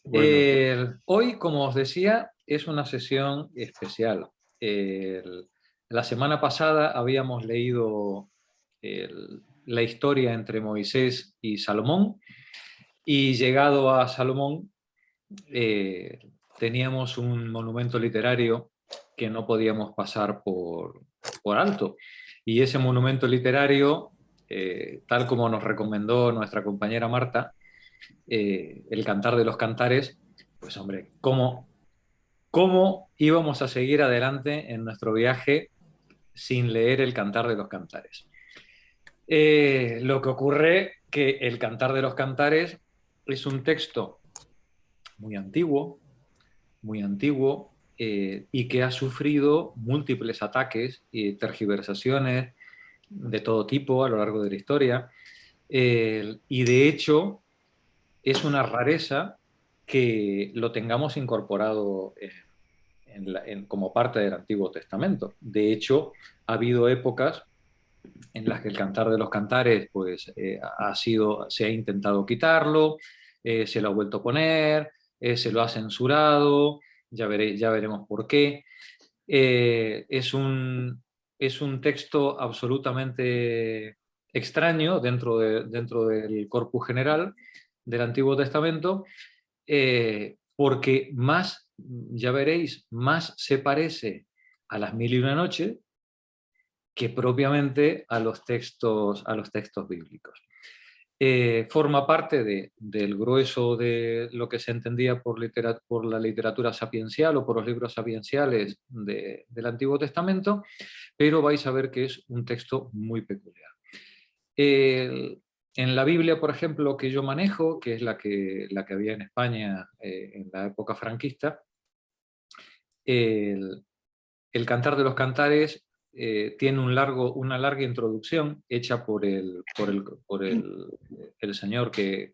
Bueno, Hoy, como os decía, es una sesión especial. La semana pasada habíamos leído la historia entre Moisés y Salomón, y llegado a Salomón eh, teníamos un monumento literario que no podíamos pasar por alto. Y ese monumento literario, tal como nos recomendó nuestra compañera Marta, el Cantar de los Cantares, pues hombre, ¿cómo íbamos a seguir adelante en nuestro viaje sin leer el Cantar de los Cantares? Lo que ocurre que el Cantar de los Cantares es un texto muy antiguo, y que ha sufrido múltiples ataques y tergiversaciones de todo tipo a lo largo de la historia. Y de hecho es una rareza que lo tengamos incorporado como parte del Antiguo Testamento. De hecho, ha habido épocas en las que el Cantar de los Cantares pues, se ha intentado quitarlo, se lo ha vuelto a poner, se lo ha censurado, ya veremos por qué. Es un texto absolutamente extraño dentro del corpus general del Antiguo Testamento, porque más, ya veréis, más se parece a las Mil y una noches que propiamente a los textos bíblicos. Forma parte del grueso de lo que se entendía por la literatura sapiencial o por los libros sapienciales del Antiguo Testamento, pero vais a ver que es un texto muy peculiar. En la Biblia, por ejemplo, que yo manejo, que es la que había en España en la época franquista, el, el Cantar de los Cantares tiene una larga introducción hecha por el señor que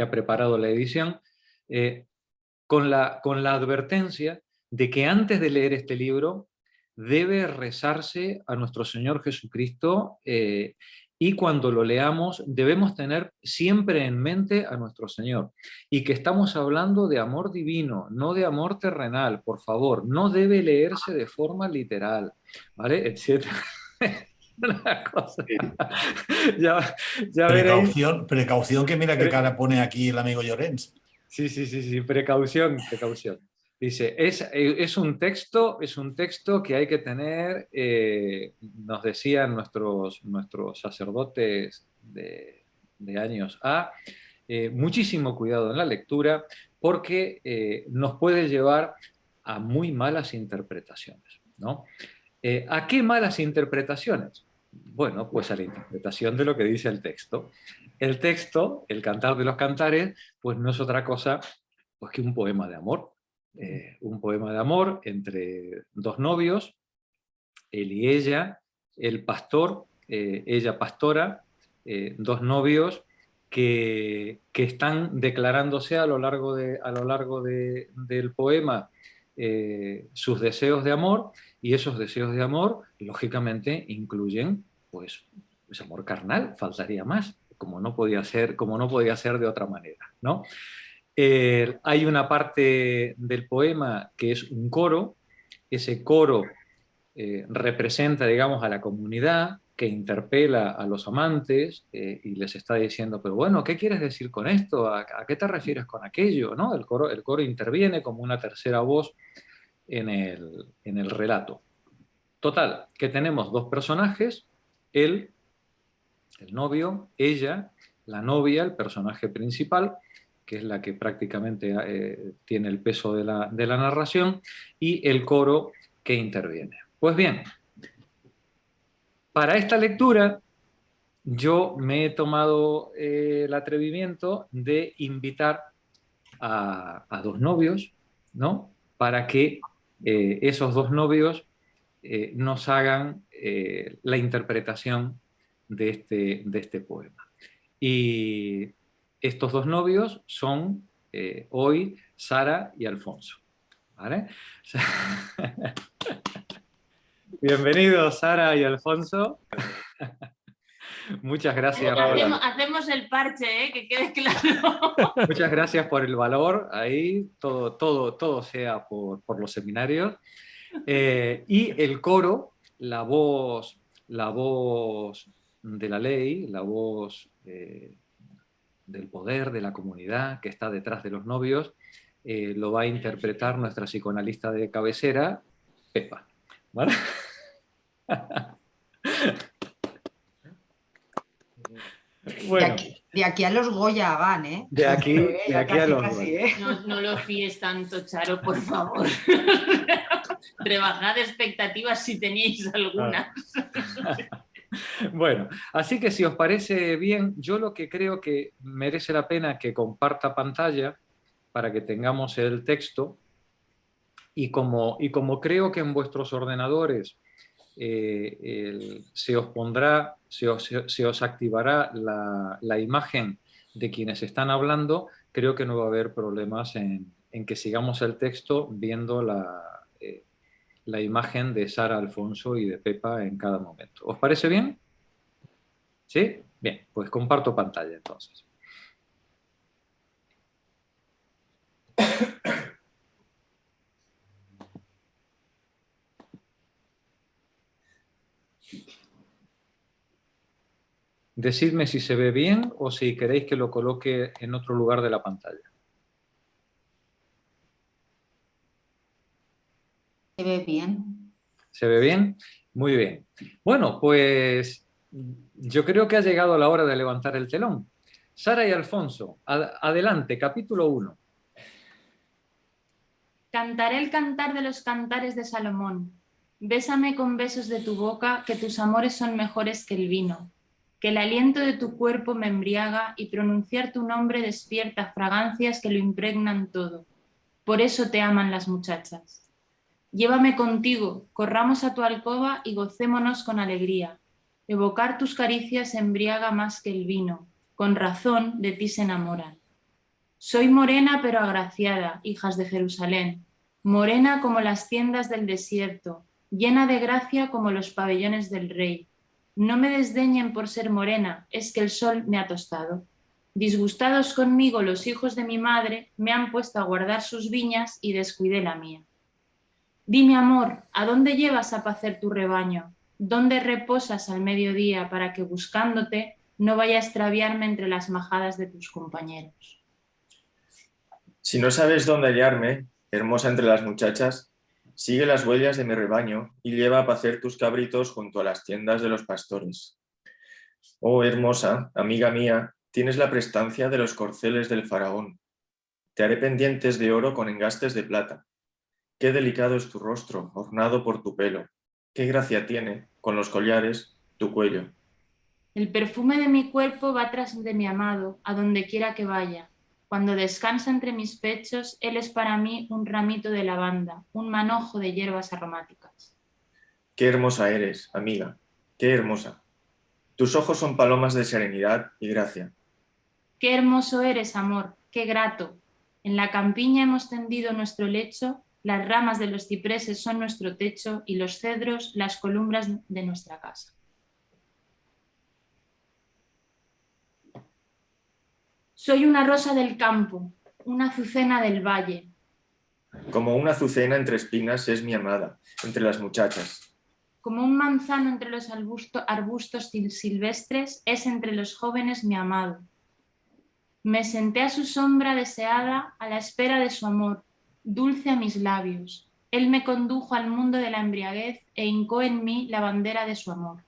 ha preparado la edición, eh, con la advertencia de que antes de leer este libro debe rezarse a nuestro Señor Jesucristo, y cuando lo leamos debemos tener siempre en mente a nuestro Señor, y que estamos hablando de amor divino, no de amor terrenal. Por favor, no debe leerse de forma literal, ¿vale? Etcétera. Una cosa. ya, ya veréis. precaución, precaución que mira qué cara pone aquí el amigo Llorens. Sí, sí, sí, sí, precaución, precaución. Dice, es un texto que hay que tener, nos decían nuestros sacerdotes de años A, muchísimo cuidado en la lectura, porque nos puede llevar a muy malas interpretaciones, ¿no? ¿A qué malas interpretaciones? Bueno, pues a la interpretación de lo que dice el texto. El texto, el Cantar de los Cantares, pues no es otra cosa pues, que un poema de amor. Un poema de amor entre dos novios, él y ella, el pastor, ella pastora, dos novios que están declarándose a lo largo del poema sus deseos de amor, y esos deseos de amor, lógicamente, incluyen pues amor carnal, faltaría más, como no podía ser de otra manera, ¿no? Hay una parte del poema que es un coro. Ese coro representa, digamos, a la comunidad que interpela a los amantes, y les está diciendo, pero bueno, ¿qué quieres decir con esto? ¿A qué te refieres con aquello? ¿No? El coro interviene como una tercera voz en el relato. Total, que tenemos dos personajes, él, el novio, ella, la novia, el personaje principal, que es la que prácticamente tiene el peso de la narración, y el coro que interviene. Pues bien, para esta lectura yo me he tomado el atrevimiento de invitar a dos novios, ¿no? Para que esos dos novios nos hagan la interpretación de este poema. Y estos dos novios son hoy Sara y Alfonso, ¿vale? Bienvenidos, Sara y Alfonso. Muchas gracias, Paula. Hacemos el parche, que quede claro. Muchas gracias por el valor. Ahí todo sea por los seminarios. Y el coro, la voz de la ley, la voz del poder, de la comunidad que está detrás de los novios, lo va a interpretar nuestra psicoanalista de cabecera, Pepa. ¿Vale? Bueno, de aquí a los Goya van, ¿eh? De aquí a los casi, Goya. ¿eh? No lo fíes tanto, Charo, por favor. Rebajad expectativas si teníais algunas. Bueno, así que si os parece bien, yo lo que creo que merece la pena que comparta pantalla para que tengamos el texto y como creo que en vuestros ordenadores se os pondrá, se os activará la imagen de quienes están hablando, creo que no va a haber problemas en que sigamos el texto viendo la imagen de Sara Alfonso y de Pepa en cada momento. ¿Os parece bien? ¿Sí? Bien, pues comparto pantalla entonces. Decidme si se ve bien o si queréis que lo coloque en otro lugar de la pantalla. Se ve bien. ¿Se ve bien? Muy bien. Bueno, pues yo creo que ha llegado la hora de levantar el telón. Sara y Alfonso, adelante, capítulo 1. Cantaré el cantar de los cantares de Salomón. Bésame con besos de tu boca, que tus amores son mejores que el vino. Que el aliento de tu cuerpo me embriaga y pronunciar tu nombre despierta fragancias que lo impregnan todo. Por eso te aman las muchachas. Llévame contigo, corramos a tu alcoba y gocémonos con alegría. Evocar tus caricias embriaga más que el vino. Con razón de ti se enamoran. Soy morena pero agraciada, hijas de Jerusalén, morena como las tiendas del desierto, llena de gracia como los pabellones del rey. No me desdeñen por ser morena, es que el sol me ha tostado. Disgustados conmigo los hijos de mi madre, me han puesto a guardar sus viñas y descuidé la mía. Dime, amor, ¿a dónde llevas a pacer tu rebaño? ¿Dónde reposas al mediodía para que buscándote no vaya a extraviarme entre las majadas de tus compañeros? Si no sabes dónde hallarme, hermosa entre las muchachas, sigue las huellas de mi rebaño y lleva a pacer tus cabritos junto a las tiendas de los pastores. Oh, hermosa, amiga mía, tienes la prestancia de los corceles del faraón. Te haré pendientes de oro con engastes de plata. Qué delicado es tu rostro, ornado por tu pelo. Qué gracia tiene, con los collares, tu cuello. El perfume de mi cuerpo va tras de mi amado, a donde quiera que vaya. Cuando descansa entre mis pechos, él es para mí un ramito de lavanda, un manojo de hierbas aromáticas. Qué hermosa eres, amiga, qué hermosa. Tus ojos son palomas de serenidad y gracia. Qué hermoso eres, amor, qué grato. En la campiña hemos tendido nuestro lecho, las ramas de los cipreses son nuestro techo y los cedros las columnas de nuestra casa. Soy una rosa del campo, una azucena del valle. Como una azucena entre espinas es mi amada, entre las muchachas. Como un manzano entre los arbustos silvestres es entre los jóvenes mi amado. Me senté a su sombra deseada, a la espera de su amor, dulce a mis labios. Él me condujo al mundo de la embriaguez e hincó en mí la bandera de su amor.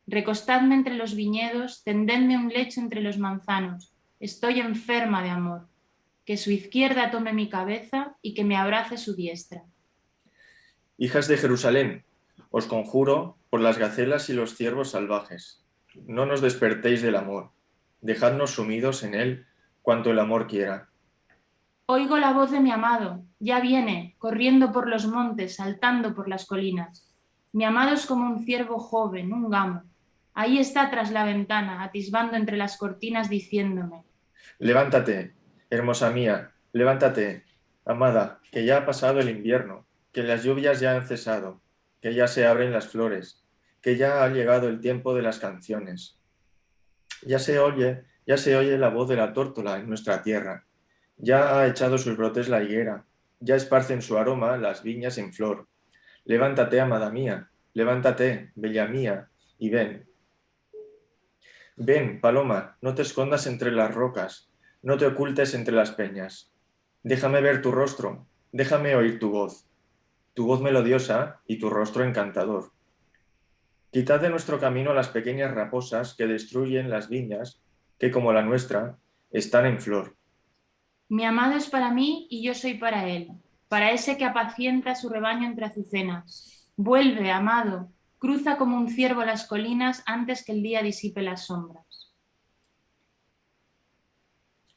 Recostadme entre los viñedos, tendedme un lecho entre los manzanos. Estoy enferma de amor. Que su izquierda tome mi cabeza y que me abrace su diestra. Hijas de Jerusalén, os conjuro por las gacelas y los ciervos salvajes. No nos despertéis del amor. Dejadnos sumidos en él cuanto el amor quiera. Oigo la voz de mi amado. Ya viene, corriendo por los montes, saltando por las colinas. Mi amado es como un ciervo joven, un gamo. Ahí está tras la ventana, atisbando entre las cortinas, diciéndome: Levántate, hermosa mía, levántate, amada, que ya ha pasado el invierno, que las lluvias ya han cesado, que ya se abren las flores, que ya ha llegado el tiempo de las canciones. Ya se oye la voz de la tórtola en nuestra tierra. Ya ha echado sus brotes la higuera. Ya esparcen su aroma las viñas en flor. Levántate, amada mía, levántate, bella mía, y ven. Ven, paloma, no te escondas entre las rocas, no te ocultes entre las peñas. Déjame ver tu rostro, déjame oír tu voz melodiosa y tu rostro encantador. Quitad de nuestro camino las pequeñas raposas que destruyen las viñas, que como la nuestra, están en flor. Mi amado es para mí y yo soy para él, para ese que apacienta su rebaño entre azucenas. Vuelve, amado, cruza como un ciervo las colinas antes que el día disipe las sombras.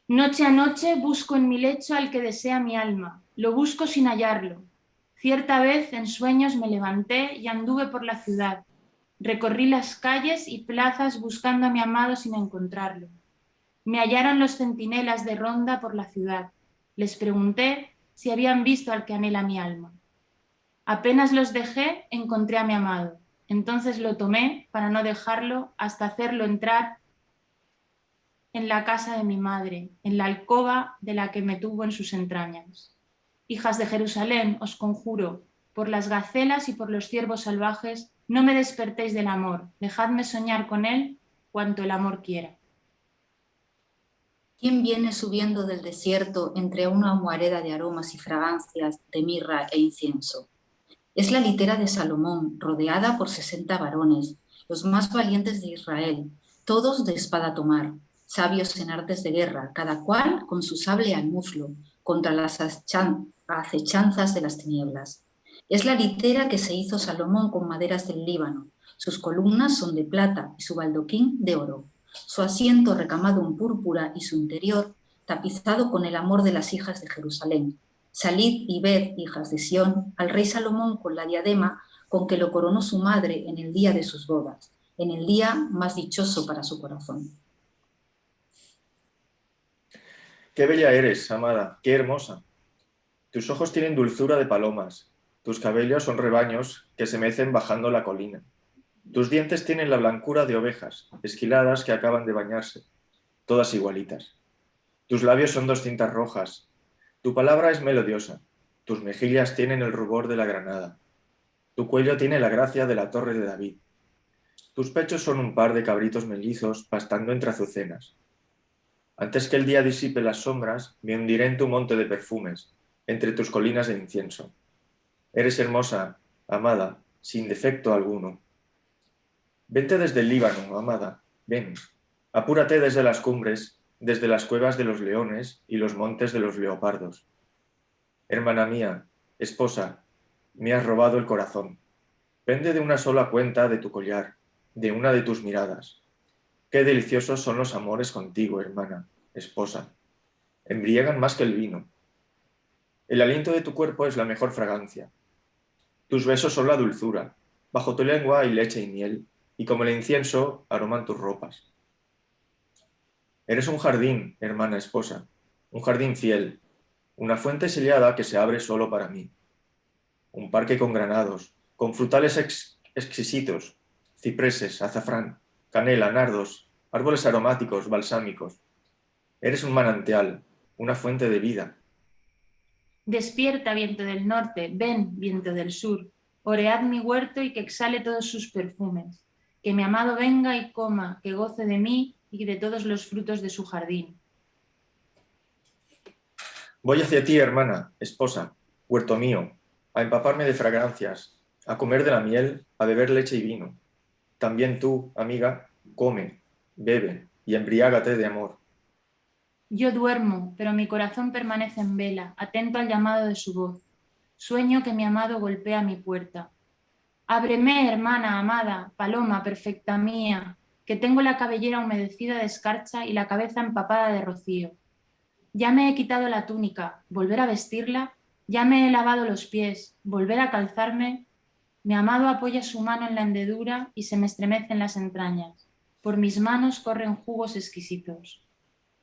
Noche a noche busco en mi lecho al que desea mi alma, lo busco sin hallarlo. Cierta vez en sueños me levanté y anduve por la ciudad. Recorrí las calles y plazas buscando a mi amado sin encontrarlo. Me hallaron los centinelas de ronda por la ciudad. Les pregunté si habían visto al que anhela mi alma. Apenas los dejé, encontré a mi amado. Entonces lo tomé para no dejarlo hasta hacerlo entrar en la casa de mi madre, en la alcoba de la que me tuvo en sus entrañas. Hijas de Jerusalén, os conjuro, por las gacelas y por los ciervos salvajes, no me despertéis del amor, dejadme soñar con él cuanto el amor quiera. ¿Quién viene subiendo del desierto entre una humareda de aromas y fragancias de mirra e incienso? Es la litera de Salomón, rodeada por 60 varones, los más valientes de Israel, todos de espada a tomar, sabios en artes de guerra, cada cual con su sable al muslo, contra las acechanzas de las tinieblas. Es la litera que se hizo Salomón con maderas del Líbano, sus columnas son de plata y su baldoquín de oro, su asiento recamado en púrpura y su interior tapizado con el amor de las hijas de Jerusalén. Salid y ved, hijas de Sión, al rey Salomón con la diadema con que lo coronó su madre en el día de sus bodas, en el día más dichoso para su corazón. Qué bella eres, amada, qué hermosa. Tus ojos tienen dulzura de palomas, tus cabellos son rebaños que se mecen bajando la colina. Tus dientes tienen la blancura de ovejas, esquiladas que acaban de bañarse, todas igualitas. Tus labios son 2 cintas rojas. Tu palabra es melodiosa. Tus mejillas tienen el rubor de la granada. Tu cuello tiene la gracia de la torre de David. Tus pechos son un par de cabritos mellizos pastando entre azucenas. Antes que el día disipe las sombras, me hundiré en tu monte de perfumes, entre tus colinas de incienso. Eres hermosa, amada, sin defecto alguno. Vente desde el Líbano, amada, ven. Apúrate desde las cumbres, desde las cuevas de los leones y los montes de los leopardos. Hermana mía, esposa, me has robado el corazón. Pende de una sola cuenta de tu collar, de una de tus miradas. Qué deliciosos son los amores contigo, hermana, esposa. Embriagan más que el vino. El aliento de tu cuerpo es la mejor fragancia. Tus besos son la dulzura. Bajo tu lengua hay leche y miel, y como el incienso aroman tus ropas. Eres un jardín, hermana esposa, un jardín fiel, una fuente sellada que se abre solo para mí. Un parque con granados, con frutales exquisitos, cipreses, azafrán, canela, nardos, árboles aromáticos, balsámicos. Eres un manantial, una fuente de vida. Despierta, viento del norte, ven, viento del sur, oread mi huerto y que exhale todos sus perfumes. Que mi amado venga y coma, que goce de mí y de todos los frutos de su jardín. Voy hacia ti, hermana, esposa, huerto mío, a empaparme de fragancias, a comer de la miel, a beber leche y vino. También tú, amiga, come, bebe y embriágate de amor. Yo duermo, pero mi corazón permanece en vela, atento al llamado de su voz. Sueño que mi amado golpea mi puerta. Ábreme, hermana amada, paloma perfecta mía, que tengo la cabellera humedecida de escarcha y la cabeza empapada de rocío. Ya me he quitado la túnica, ¿volver a vestirla? Ya me he lavado los pies, ¿volver a calzarme? Mi amado apoya su mano en la hendedura y se me estremecen las entrañas. Por mis manos corren jugos exquisitos.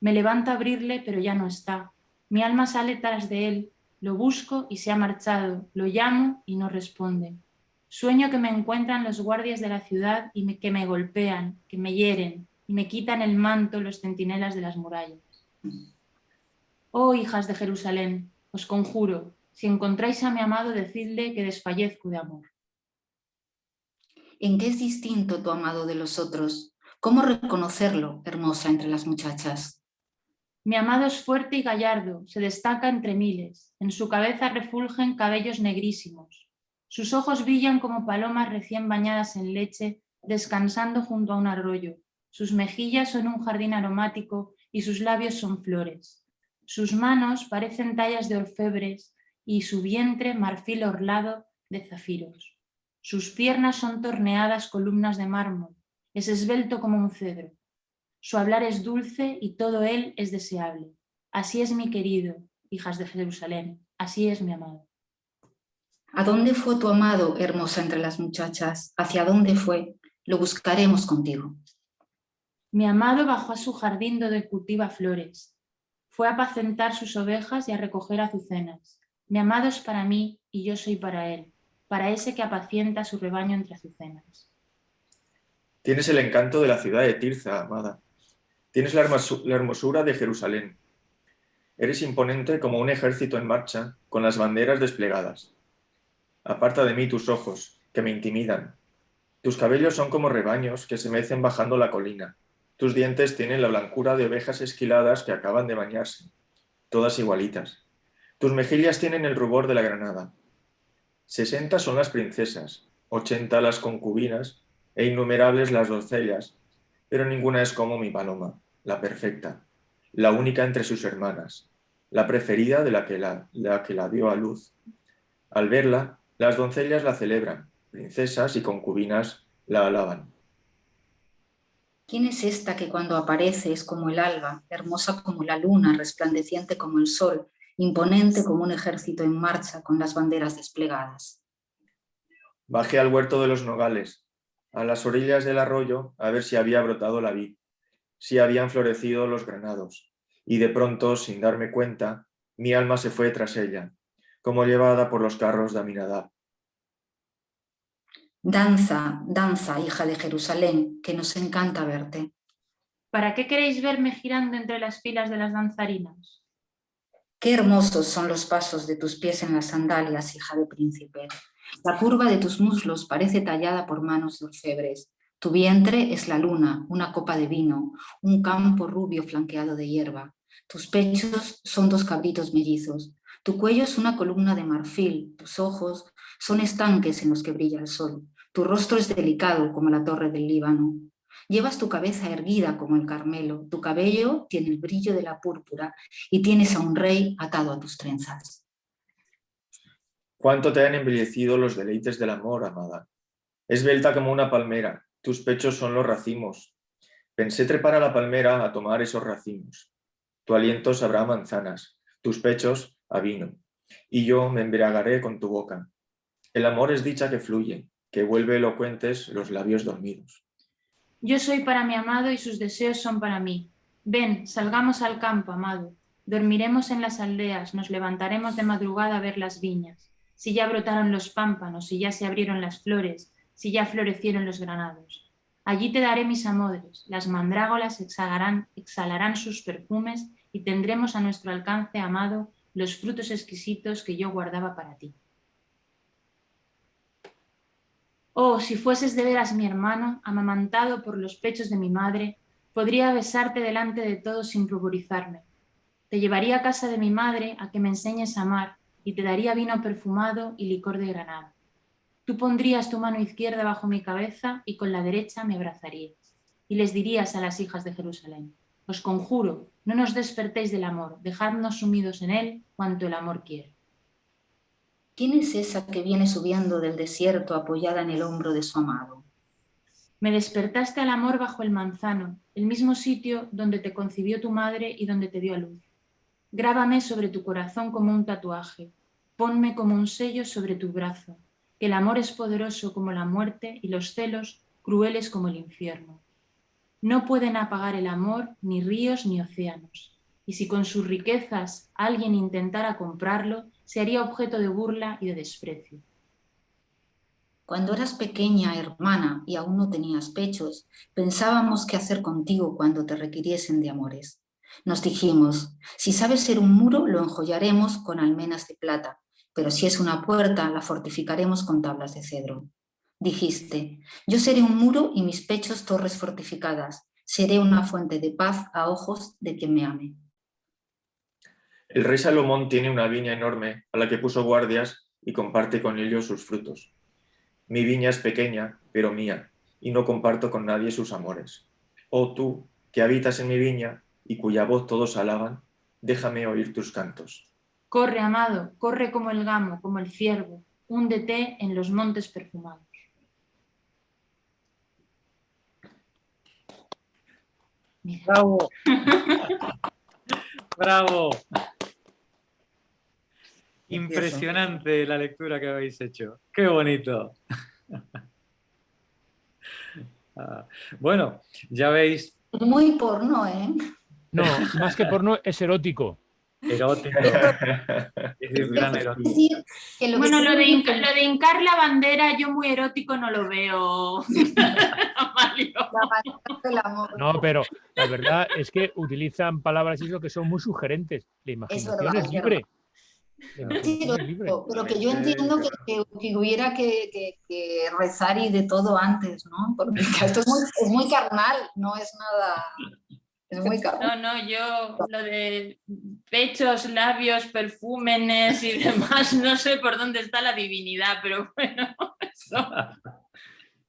Me levanto a abrirle, pero ya no está. Mi alma sale tras de él, lo busco y se ha marchado, lo llamo y no responde. Sueño que me encuentran los guardias de la ciudad y que me golpean, que me hieren. y me quitan el manto los centinelas de las murallas. Oh, hijas de Jerusalén, os conjuro, si encontráis a mi amado, decidle que desfallezco de amor. ¿En qué es distinto tu amado de los otros? ¿Cómo reconocerlo, hermosa entre las muchachas? Mi amado es fuerte y gallardo, se destaca entre miles, en su cabeza refulgen cabellos negrísimos. Sus ojos brillan como palomas recién bañadas en leche, descansando junto a un arroyo. Sus mejillas son un jardín aromático y sus labios son flores. Sus manos parecen tallas de orfebres y su vientre marfil orlado de zafiros. Sus piernas son torneadas columnas de mármol, es esbelto como un cedro. Su hablar es dulce y todo él es deseable. Así es mi querido, hijas de Jerusalén, así es mi amado. ¿A dónde fue tu amado, hermosa entre las muchachas? ¿Hacia dónde fue? Lo buscaremos contigo. Mi amado bajó a su jardín donde cultiva flores. Fue a apacentar sus ovejas y a recoger azucenas. Mi amado es para mí y yo soy para él, para ese que apacienta su rebaño entre azucenas. Tienes el encanto de la ciudad de Tirza, amada. Tienes la hermosura de Jerusalén. Eres imponente como un ejército en marcha, con las banderas desplegadas. Aparta de mí tus ojos, que me intimidan. Tus cabellos son como rebaños que se mecen bajando la colina. Tus dientes tienen la blancura de ovejas esquiladas que acaban de bañarse, todas igualitas. Tus mejillas tienen el rubor de la granada. 60 son las princesas, 80 las concubinas e innumerables las doncellas, pero ninguna es como mi paloma, la perfecta, la única entre sus hermanas, la preferida de la que la dio a luz. Al verla, las doncellas la celebran, princesas y concubinas la alaban. ¿Quién es esta que cuando aparece es como el alba, hermosa como la luna, resplandeciente como el sol, imponente como un ejército en marcha con las banderas desplegadas? Bajé al huerto de los nogales, a las orillas del arroyo, a ver si había brotado la vid, si habían florecido los granados, y de pronto, sin darme cuenta, mi alma se fue tras ella, como llevada por los carros de Aminadab. Danza, danza, hija de Jerusalén, que nos encanta verte. ¿Para qué queréis verme girando entre las filas de las danzarinas? Qué hermosos son los pasos de tus pies en las sandalias, hija de príncipe. La curva de tus muslos parece tallada por manos de orfebres. Tu vientre es la luna, una copa de vino, un campo rubio flanqueado de hierba. Tus pechos son dos cabritos mellizos. Tu cuello es una columna de marfil. Tus ojos son estanques en los que brilla el sol. Tu rostro es delicado como la torre del Líbano. Llevas tu cabeza erguida como el Carmelo. Tu cabello tiene el brillo de la púrpura y tienes a un rey atado a tus trenzas. ¿Cuánto te han embellecido los deleites del amor, amada? Esbelta como una palmera, tus pechos son los racimos. Pensé trepar a la palmera a tomar esos racimos. Tu aliento sabrá manzanas, tus pechos a vino, y yo me embriagaré con tu boca. El amor es dicha que fluye, que vuelve elocuentes los labios dormidos. Yo soy para mi amado y sus deseos son para mí. Ven, salgamos al campo, amado. Dormiremos en las aldeas, nos levantaremos de madrugada a ver las viñas. Si ya brotaron los pámpanos, si ya se abrieron las flores, si ya florecieron los granados. Allí te daré mis amores, las mandrágoras exhalarán sus perfumes y tendremos a nuestro alcance, amado, los frutos exquisitos que yo guardaba para ti. Oh, si fueses de veras mi hermano, amamantado por los pechos de mi madre, podría besarte delante de todos sin ruborizarme. Te llevaría a casa de mi madre a que me enseñes a amar y te daría vino perfumado y licor de granada. Tú pondrías tu mano izquierda bajo mi cabeza y con la derecha me abrazarías. Y les dirías a las hijas de Jerusalén: os conjuro, no nos despertéis del amor, dejadnos sumidos en él cuanto el amor quiere. ¿Quién es esa que viene subiendo del desierto apoyada en el hombro de su amado? Me despertaste al amor bajo el manzano, el mismo sitio donde te concibió tu madre y donde te dio a luz. Grábame sobre tu corazón como un tatuaje, ponme como un sello sobre tu brazo, que el amor es poderoso como la muerte y los celos crueles como el infierno. No pueden apagar el amor ni ríos ni océanos, y si con sus riquezas alguien intentara comprarlo, se haría objeto de burla y de desprecio. Cuando eras pequeña, hermana, y aún no tenías pechos, pensábamos qué hacer contigo cuando te requiriesen de amores. Nos dijimos, si sabes ser un muro, lo enjollaremos con almenas de plata, pero si es una puerta, la fortificaremos con tablas de cedro. Dijiste, yo seré un muro y mis pechos torres fortificadas, seré una fuente de paz a ojos de quien me ame. El rey Salomón tiene una viña enorme a la que puso guardias y comparte con ellos sus frutos. Mi viña es pequeña, pero mía, y no comparto con nadie sus amores. Oh tú, que habitas en mi viña y cuya voz todos alaban, déjame oír tus cantos. Corre, amado, corre como el gamo, como el ciervo, húndete en los montes perfumados. Mira. ¡Bravo! ¡Bravo! Impresionante la lectura que habéis hecho. ¡Qué bonito! Bueno, ya veis. Muy porno, ¿eh? No, más que porno, es erótico. Erótico. Es de gran erótico. Decir que lo que Bueno, se lo de ve hincar la bandera yo muy erótico no lo veo. Amalio. la bandera del amor. No, pero la verdad es que utilizan palabras y eso que son muy sugerentes. La imaginación verdad, es es libre. Sí, La imaginación es libre. pero que yo entiendo que hubiera que rezar y de todo antes, ¿no? Porque esto es muy carnal, no es nada... Es muy carnal. No, yo lo de pechos, labios, perfúmenes y demás, no sé por dónde está la divinidad, pero bueno, eso.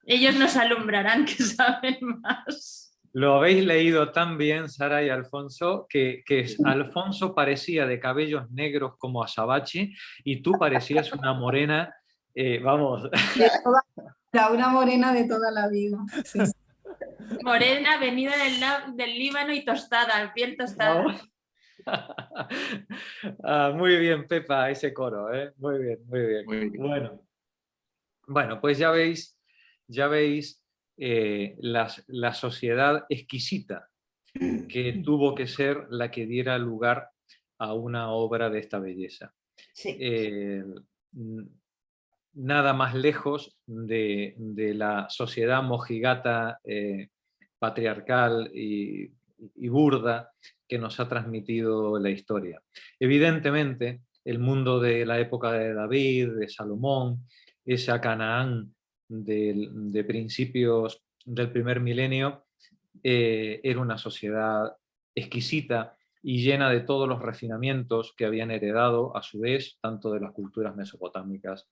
Ellos nos alumbrarán que saben más. Lo habéis leído tan bien, Sara y Alfonso, que Alfonso parecía de cabellos negros como Azabache y tú parecías una morena, vamos. Una morena de toda la vida. Sí. Morena, venida del Líbano y tostada, piel tostada. Muy bien, Pepa, ese coro, ¿eh? Muy bien, muy bien. Muy bien. Bueno, pues ya veis la sociedad exquisita que tuvo que ser la que diera lugar a una obra de esta belleza. Sí. Nada más lejos de la sociedad mojigata, patriarcal y burda que nos ha transmitido la historia. Evidentemente, el mundo de la época de David, de Salomón, esa Canaán de principios del primer milenio, era una sociedad exquisita y llena de todos los refinamientos que habían heredado a su vez tanto de las culturas mesopotámicas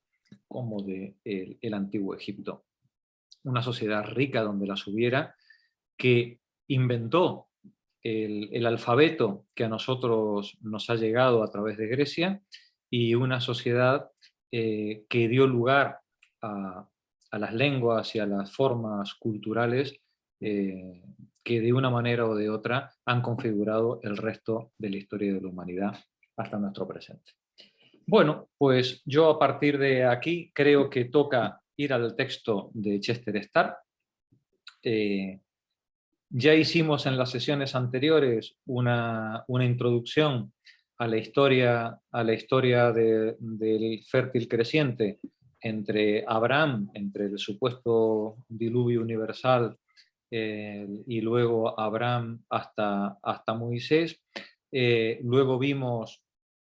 como del antiguo Egipto. Una sociedad rica donde las hubiera, que inventó el alfabeto que a nosotros nos ha llegado a través de Grecia, y una sociedad que dio lugar a las lenguas y a las formas culturales que de una manera o de otra han configurado el resto de la historia de la humanidad hasta nuestro presente. Bueno, pues yo a partir de aquí creo que toca ir al texto de Chester Starr. Ya hicimos en las sesiones anteriores una introducción a la historia del fértil creciente entre Abraham, entre el supuesto diluvio universal, y luego Abraham hasta Moisés. Luego vimos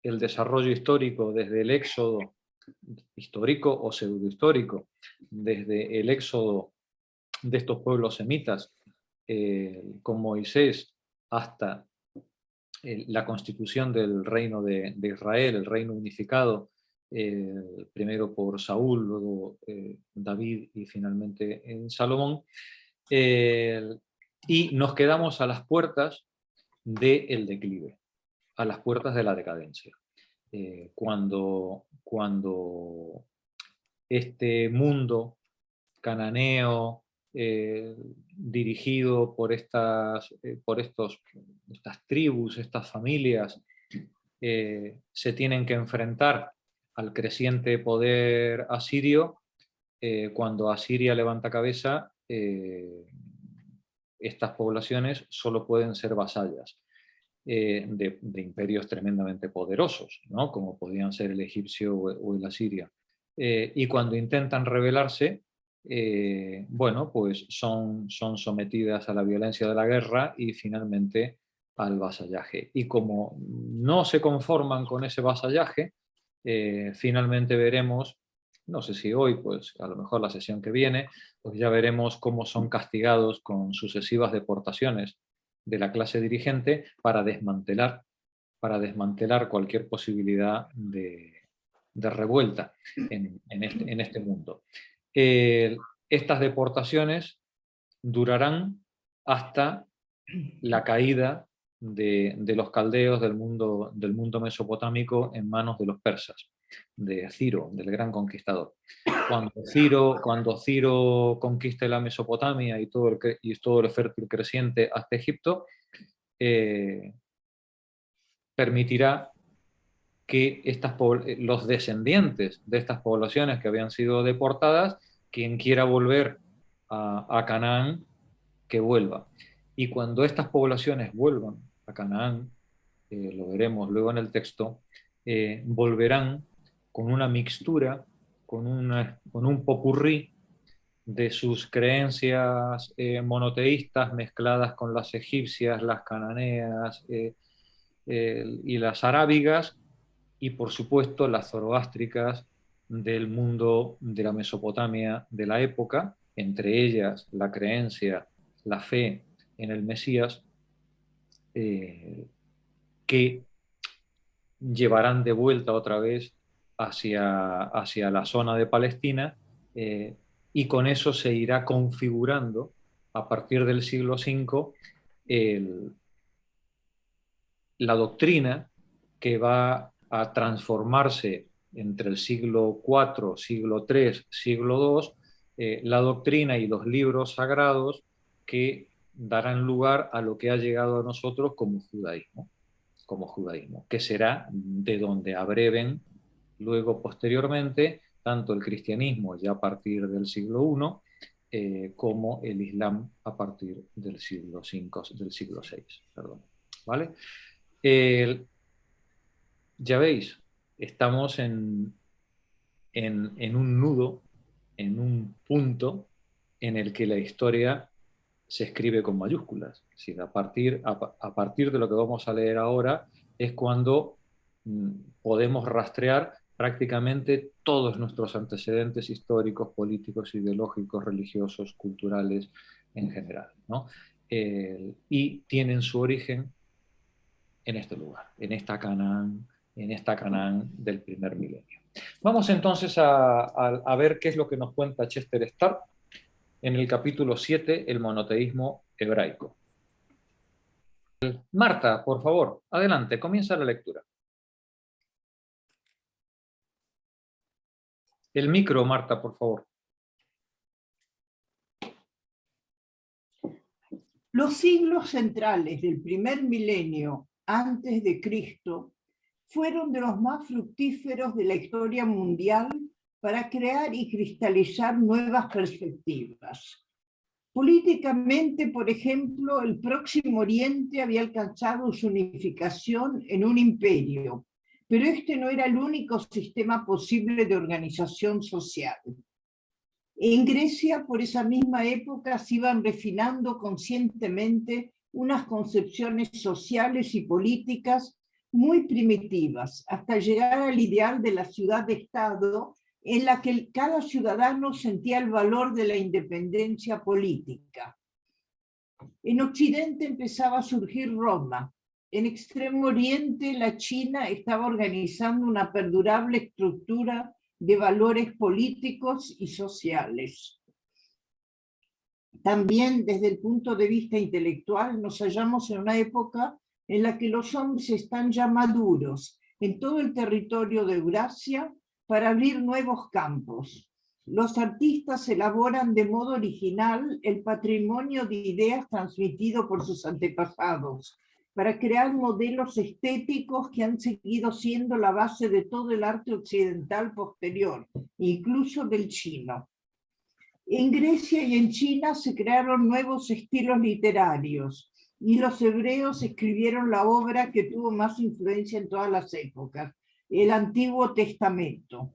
el desarrollo histórico desde el éxodo, histórico o pseudohistórico, desde el éxodo de estos pueblos semitas con Moisés hasta la constitución del reino de Israel, el reino unificado, primero por Saúl, luego David y finalmente en Salomón. Y nos quedamos a las puertas del declive, a las puertas de la decadencia. Cuando este mundo cananeo, dirigido por estas tribus, estas familias, se tienen que enfrentar al creciente poder asirio. Cuando Asiria levanta cabeza, estas poblaciones solo pueden ser vasallas de imperios tremendamente poderosos, ¿no? Como podían ser el egipcio o el asirio. y cuando intentan rebelarse, bueno, pues son sometidas a la violencia de la guerra y finalmente al vasallaje. Y como no se conforman con ese vasallaje, finalmente veremos, no sé si hoy, pues a lo mejor la sesión que viene, pues ya veremos cómo son castigados con sucesivas deportaciones de la clase dirigente para desmantelar cualquier posibilidad de revuelta en este mundo. Estas deportaciones durarán hasta la caída de los caldeos del mundo mesopotámico en manos de los persas, de Ciro, del gran conquistador. Cuando Ciro conquiste la Mesopotamia y todo el fértil creciente hasta Egipto, permitirá que los descendientes de estas poblaciones que habían sido deportadas, quien quiera volver a Canaán, que vuelva. Y cuando estas poblaciones vuelvan a Canaán, lo veremos luego en el texto, volverán con una mixtura, con un popurrí de sus creencias monoteístas mezcladas con las egipcias, las cananeas y las arábigas, y por supuesto las zoroástricas del mundo de la Mesopotamia de la época, entre ellas la creencia, la fe en el Mesías, que llevarán de vuelta otra vez hacia la zona de Palestina, y con eso se irá configurando a partir del siglo V la doctrina que va a transformarse entre el siglo IV, siglo III, siglo II, la doctrina y los libros sagrados que darán lugar a lo que ha llegado a nosotros como judaísmo, que será de donde abreven luego posteriormente tanto el cristianismo ya a partir del siglo I como el islam a partir del siglo VI. Perdón. ¿Vale? Ya veis, estamos en un nudo, en un punto en el que la historia se escribe con mayúsculas. Es decir, a partir de lo que vamos a leer ahora es cuando podemos rastrear prácticamente todos nuestros antecedentes históricos, políticos, ideológicos, religiosos, culturales en general, ¿no? Y tienen su origen en este lugar, en esta Canaán del primer milenio. Vamos entonces a ver qué es lo que nos cuenta Chester Starr en el capítulo 7, el monoteísmo hebraico. Marta, por favor, adelante, comienza la lectura. El micro, Marta, por favor. Los siglos centrales del primer milenio antes de Cristo fueron de los más fructíferos de la historia mundial para crear y cristalizar nuevas perspectivas. Políticamente, por ejemplo, el Próximo Oriente había alcanzado su unificación en un imperio, pero este no era el único sistema posible de organización social. En Grecia, por esa misma época, se iban refinando conscientemente unas concepciones sociales y políticas muy primitivas, hasta llegar al ideal de la ciudad-estado, en la que cada ciudadano sentía el valor de la independencia política. En Occidente empezaba a surgir Roma. En Extremo Oriente, la China estaba organizando una perdurable estructura de valores políticos y sociales. También desde el punto de vista intelectual nos hallamos en una época en la que los hombres están ya maduros en todo el territorio de Eurasia para abrir nuevos campos. Los artistas elaboran de modo original el patrimonio de ideas transmitido por sus antepasados, para crear modelos estéticos que han seguido siendo la base de todo el arte occidental posterior, incluso del chino. En Grecia y en China se crearon nuevos estilos literarios, y los hebreos escribieron la obra que tuvo más influencia en todas las épocas, el Antiguo Testamento.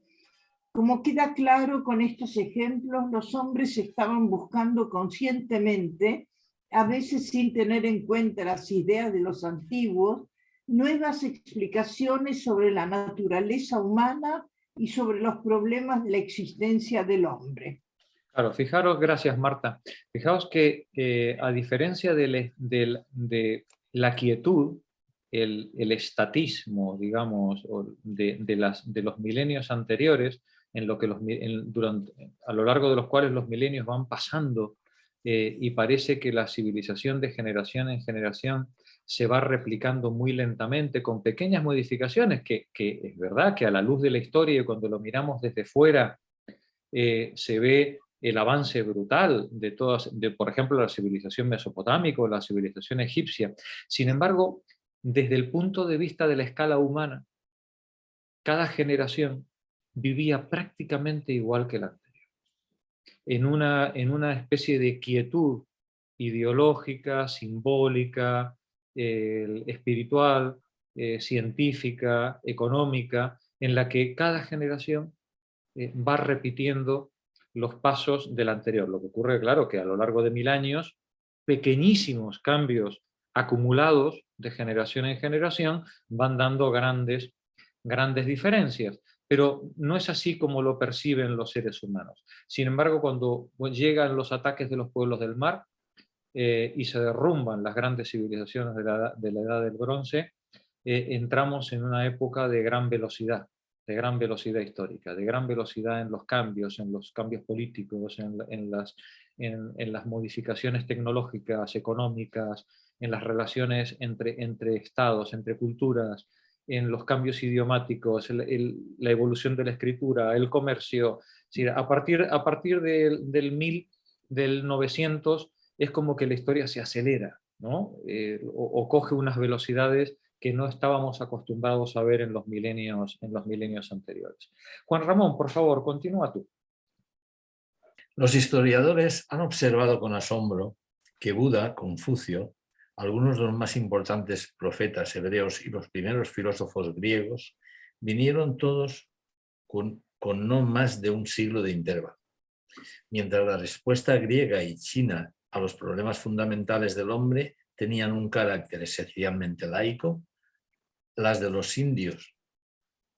Como queda claro con estos ejemplos, los hombres estaban buscando conscientemente, a veces sin tener en cuenta las ideas de los antiguos, nuevas explicaciones sobre la naturaleza humana y sobre los problemas de la existencia del hombre. Claro, fijaros, gracias Marta, fijaos que a diferencia de la quietud, el estatismo, digamos, de los milenios anteriores, en lo que a lo largo de los cuales los milenios van pasando y parece que la civilización de generación en generación se va replicando muy lentamente con pequeñas modificaciones que es verdad que a la luz de la historia y cuando lo miramos desde fuera se ve el avance brutal de por ejemplo, la civilización mesopotámica o la civilización egipcia. Sin embargo, desde el punto de vista de la escala humana, cada generación vivía prácticamente igual que la anterior, en una especie de quietud ideológica, simbólica, espiritual, científica, económica, en la que cada generación va repitiendo los pasos del anterior. Lo que ocurre, claro, que a lo largo de 1000 años, pequeñísimos cambios acumulados de generación en generación van dando grandes diferencias. Pero no es así como lo perciben los seres humanos. Sin embargo, cuando llegan los ataques de los pueblos del mar y se derrumban las grandes civilizaciones de la Edad del Bronce, entramos en una época de gran velocidad histórica, de gran velocidad en los cambios políticos, en las modificaciones tecnológicas, económicas, en las relaciones entre estados, entre culturas, en los cambios idiomáticos, la evolución de la escritura, el comercio. Es decir, a partir del 900 es como que la historia se acelera, ¿no? O coge unas velocidades que no estábamos acostumbrados a ver en los milenios anteriores. Juan Ramón, por favor, continúa tú. Los historiadores han observado con asombro que Buda, Confucio, algunos de los más importantes profetas hebreos y los primeros filósofos griegos, vinieron todos con no más de un siglo de intervalo. Mientras la respuesta griega y china a los problemas fundamentales del hombre tenían un carácter esencialmente laico, las de los indios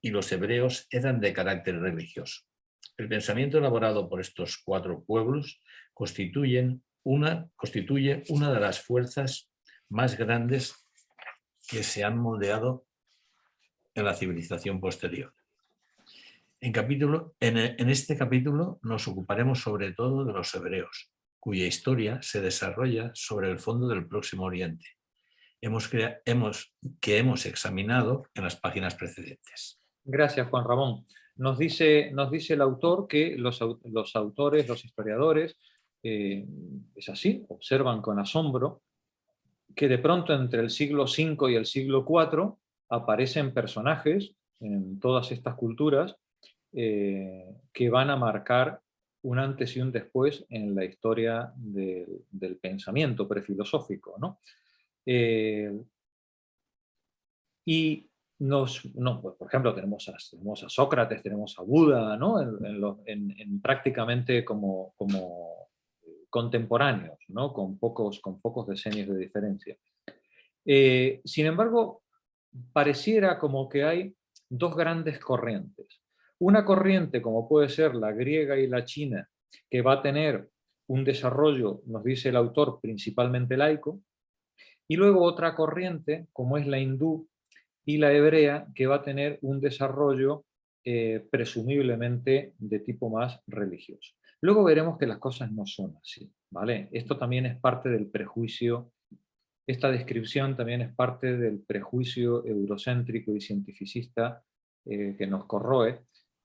y los hebreos eran de carácter religioso. El pensamiento elaborado por estos 4 pueblos constituye una de las fuerzas más grandes que se han moldeado en la civilización posterior. En este capítulo nos ocuparemos sobre todo de los hebreos, cuya historia se desarrolla sobre el fondo del Próximo Oriente, que hemos examinado en las páginas precedentes. Gracias, Juan Ramón. Nos dice el autor que los autores, los historiadores, es así, observan con asombro que de pronto entre el siglo V y el siglo IV aparecen personajes en todas estas culturas que van a marcar un antes y un después en la historia del pensamiento prefilosófico, ¿no? Pues, por ejemplo, tenemos a Sócrates, tenemos a Buda, ¿no? en prácticamente como contemporáneos, ¿no? con pocos decenios de diferencia. Sin embargo, pareciera como que hay 2 grandes corrientes. Una corriente, como puede ser la griega y la china, que va a tener un desarrollo, nos dice el autor, principalmente laico, y luego otra corriente, como es la hindú y la hebrea, que va a tener un desarrollo presumiblemente de tipo más religioso. Luego veremos que las cosas no son así, ¿vale? Esto también es parte del prejuicio, esta descripción también es parte del prejuicio eurocéntrico y cientificista que nos corroe,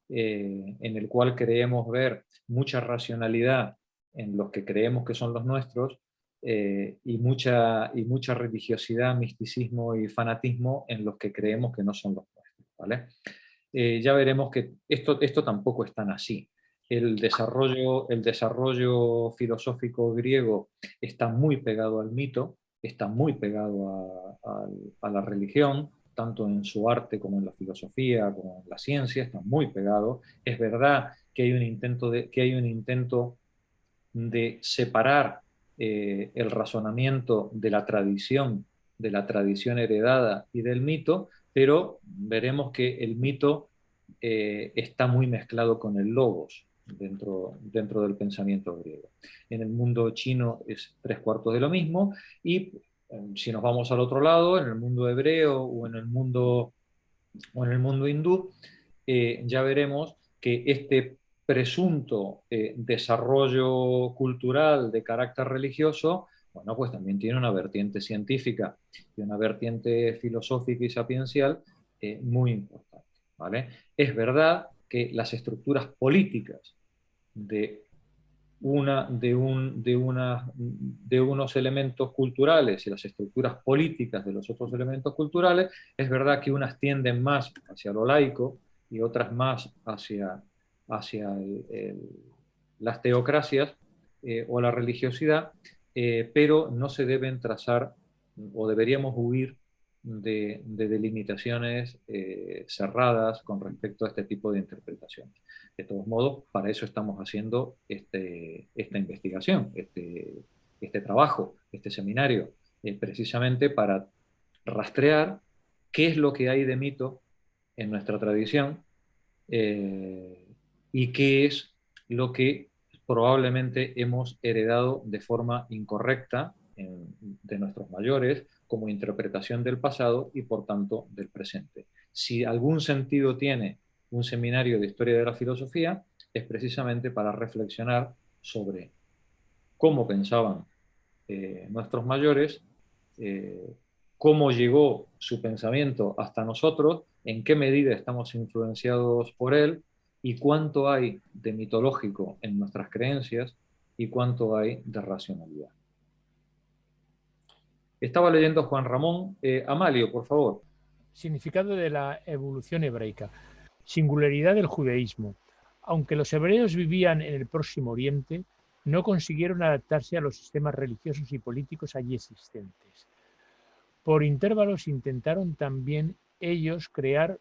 en el cual creemos ver mucha racionalidad en los que creemos que son los nuestros, y mucha religiosidad, misticismo y fanatismo en los que creemos que no son los nuestros, ¿vale? Ya veremos que esto tampoco es tan así. El desarrollo filosófico griego está muy pegado al mito, está muy pegado a la religión, tanto en su arte como en la filosofía, como en la ciencia, están muy pegados. Es verdad que hay un intento de separar el razonamiento de la tradición heredada y del mito, pero veremos que el mito está muy mezclado con el logos dentro del pensamiento griego. En el mundo chino es 3/4 de lo mismo, y si nos vamos al otro lado, en el mundo hebreo o en el mundo hindú, ya veremos que este presunto desarrollo cultural de carácter religioso, bueno, pues también tiene una vertiente científica y una vertiente filosófica y sapiencial muy importante, ¿vale? Es verdad que las estructuras políticas de unos elementos culturales y las estructuras políticas de los otros elementos culturales, es verdad que unas tienden más hacia lo laico y otras más hacia las teocracias o la religiosidad, pero no se deben trazar o deberíamos huir de delimitaciones cerradas con respecto a este tipo de interpretaciones. De todos modos, para eso estamos haciendo esta investigación, este trabajo, este seminario, precisamente para rastrear qué es lo que hay de mito en nuestra tradición y qué es lo que probablemente hemos heredado de forma incorrecta de nuestros mayores como interpretación del pasado y por tanto del presente. Si algún sentido tiene un seminario de historia de la filosofía, es precisamente para reflexionar sobre cómo pensaban nuestros mayores, cómo llegó su pensamiento hasta nosotros, en qué medida estamos influenciados por él y cuánto hay de mitológico en nuestras creencias y cuánto hay de racionalidad. Estaba leyendo Juan Ramón. Amalio, por favor. Significado de la evolución hebraica. Singularidad del judaísmo. Aunque los hebreos vivían en el Próximo Oriente, no consiguieron adaptarse a los sistemas religiosos y políticos allí existentes. Por intervalos intentaron también ellos crear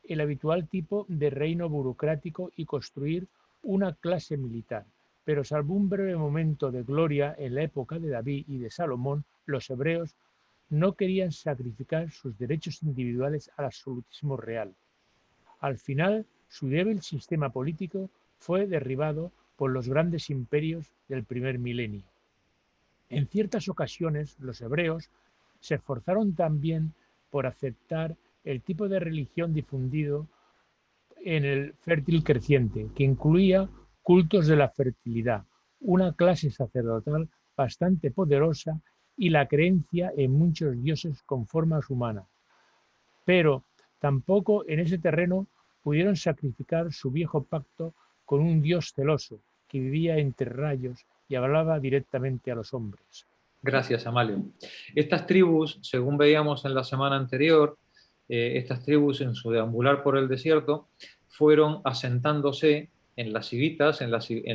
el habitual tipo de reino burocrático y construir una clase militar, pero salvo un breve momento de gloria en la época de David y de Salomón, los hebreos no querían sacrificar sus derechos individuales al absolutismo real. Al final, su débil sistema político fue derribado por los grandes imperios del primer milenio. En ciertas ocasiones, los hebreos se esforzaron también por aceptar el tipo de religión difundido en el fértil creciente, que incluía cultos de la fertilidad, una clase sacerdotal bastante poderosa y la creencia en muchos dioses con formas humanas. Pero tampoco en ese terreno pudieron sacrificar su viejo pacto con un dios celoso que vivía entre rayos y hablaba directamente a los hombres. Gracias, Amalio. Estas tribus, según veíamos en la semana anterior, estas tribus en su deambular por el desierto fueron asentándose en las civitas, en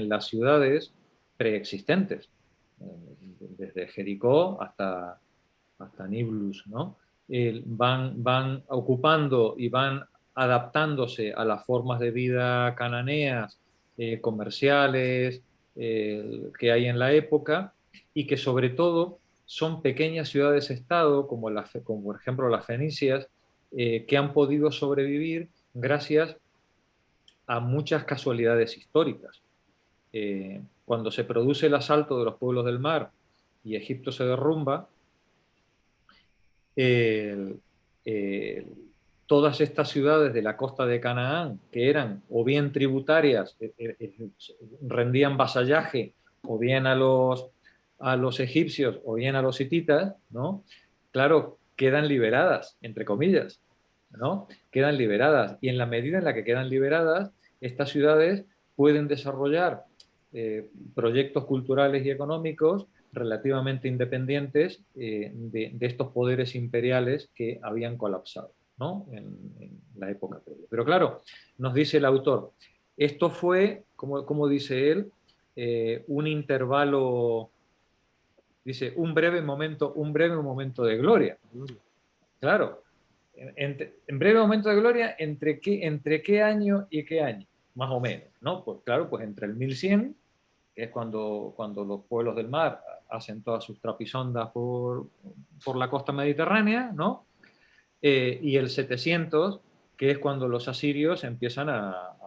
las ciudades preexistentes, desde Jericó hasta Nablus, ¿no? Van ocupando y van adaptándose a las formas de vida cananeas, comerciales, que hay en la época, y que sobre todo son pequeñas ciudades-estado, como por ejemplo las fenicias, que han podido sobrevivir gracias a muchas casualidades históricas. Cuando se produce el asalto de los pueblos del mar y Egipto se derrumba, todas estas ciudades de la costa de Canaán, que eran o bien tributarias, rendían vasallaje o bien a los egipcios o bien a los hititas, ¿no? Claro, quedan liberadas, entre comillas, ¿no? Quedan liberadas, y en la medida en la que quedan liberadas, estas ciudades pueden desarrollar proyectos culturales y económicos relativamente independientes de estos poderes imperiales que habían colapsado, ¿no? en la época previa. Pero claro, nos dice el autor, esto fue, como dice él, un intervalo, dice, un breve momento de gloria. Claro, en breve momento de gloria, ¿entre qué año y qué año? Más o menos, ¿no? Pues claro, pues entre el 1100, que es cuando los pueblos del mar hacen todas sus trapisondas por la costa mediterránea, ¿no? Y el 700, que es cuando los asirios empiezan a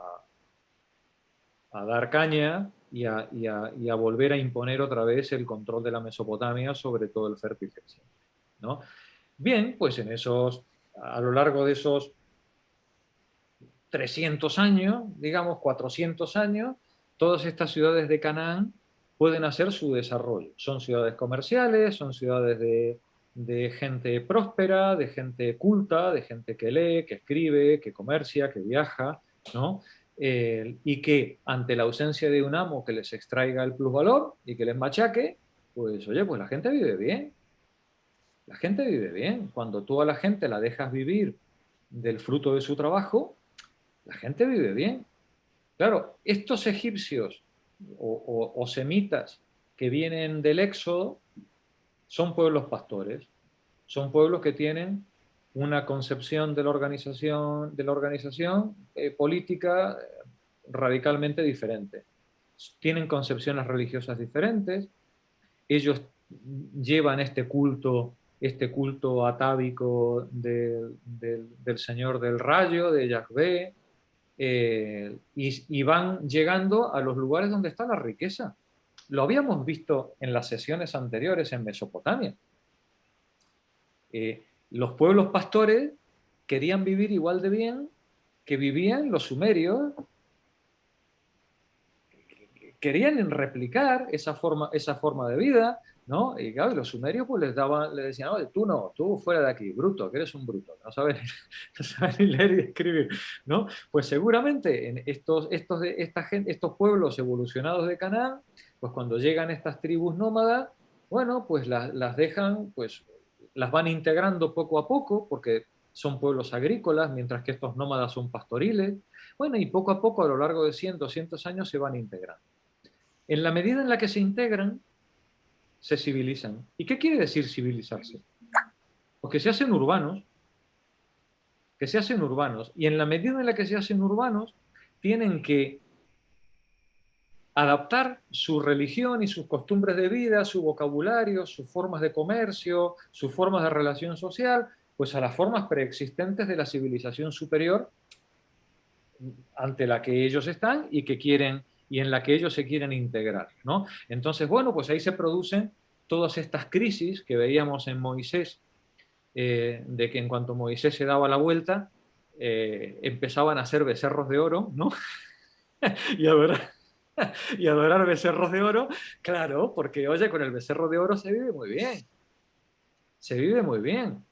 dar caña y a volver a imponer otra vez el control de la Mesopotamia sobre todo el fértil creciente, ¿no? Bien, pues a lo largo de esos 300 años, digamos 400 años, todas estas ciudades de Canaán pueden hacer su desarrollo. Son ciudades comerciales, son ciudades de gente próspera, de gente culta, de gente que lee, que escribe, que comercia, que viaja, ¿no? Y que ante la ausencia de un amo que les extraiga el plusvalor y que les machaque, pues oye, pues la gente vive bien. La gente vive bien. Cuando tú a la gente la dejas vivir del fruto de su trabajo, la gente vive bien. Claro, estos egipcios o semitas que vienen del Éxodo son pueblos pastores, son pueblos que tienen una concepción de la organización política radicalmente diferente. Tienen concepciones religiosas diferentes, ellos llevan este culto atávico del Señor del Rayo, de Yahvé, y van llegando a los lugares donde está la riqueza. Lo habíamos visto en las sesiones anteriores en Mesopotamia. Los pueblos pastores querían vivir igual de bien que vivían los sumerios, querían replicar esa forma de vida, ¿no? Y claro, los sumerios pues les decían, oye, tú no, tú fuera de aquí, bruto, que eres un bruto, no sabes ni leer y escribir, ¿no? Pues seguramente en estos pueblos evolucionados de Canaán, pues cuando llegan estas tribus nómadas, bueno, pues las dejan, pues las van integrando poco a poco, porque son pueblos agrícolas, mientras que estos nómadas son pastoriles, bueno, y poco a poco a lo largo de 100, 200 años se van integrando. En la medida en la que se integran, se civilizan. ¿Y qué quiere decir civilizarse? Pues que se hacen urbanos, y en la medida en la que se hacen urbanos, tienen que adaptar su religión y sus costumbres de vida, su vocabulario, sus formas de comercio, sus formas de relación social, pues a las formas preexistentes de la civilización superior ante la que ellos están y en la que ellos se quieren integrar, ¿no? Entonces, bueno, pues ahí se producen todas estas crisis que veíamos en Moisés, de que en cuanto Moisés se daba la vuelta, empezaban a hacer becerros de oro, ¿no? y adorar becerros de oro, claro, porque oye, con el becerro de oro se vive muy bien. Se vive muy bien.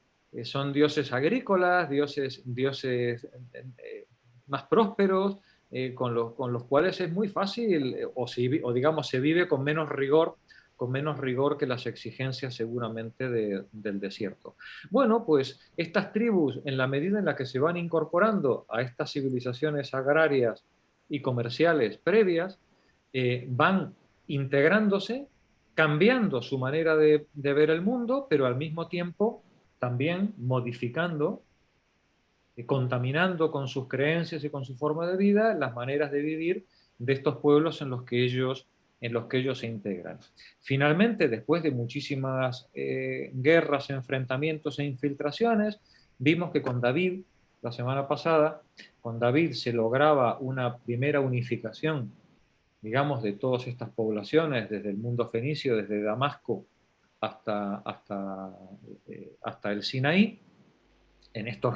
Son dioses agrícolas, dioses más prósperos, con los cuales es muy fácil, o digamos, se vive con menos rigor que las exigencias seguramente del desierto. Bueno, pues estas tribus, en la medida en la que se van incorporando a estas civilizaciones agrarias y comerciales previas, van integrándose, cambiando su manera de ver el mundo, pero al mismo tiempo también modificando, contaminando con sus creencias y con su forma de vida las maneras de vivir de estos pueblos en los que ellos se integran. Finalmente, después de muchísimas guerras, enfrentamientos e infiltraciones, vimos que con David, la semana pasada, con David se lograba una primera unificación, digamos, de todas estas poblaciones, desde el mundo fenicio, desde Damasco hasta el Sinaí, en este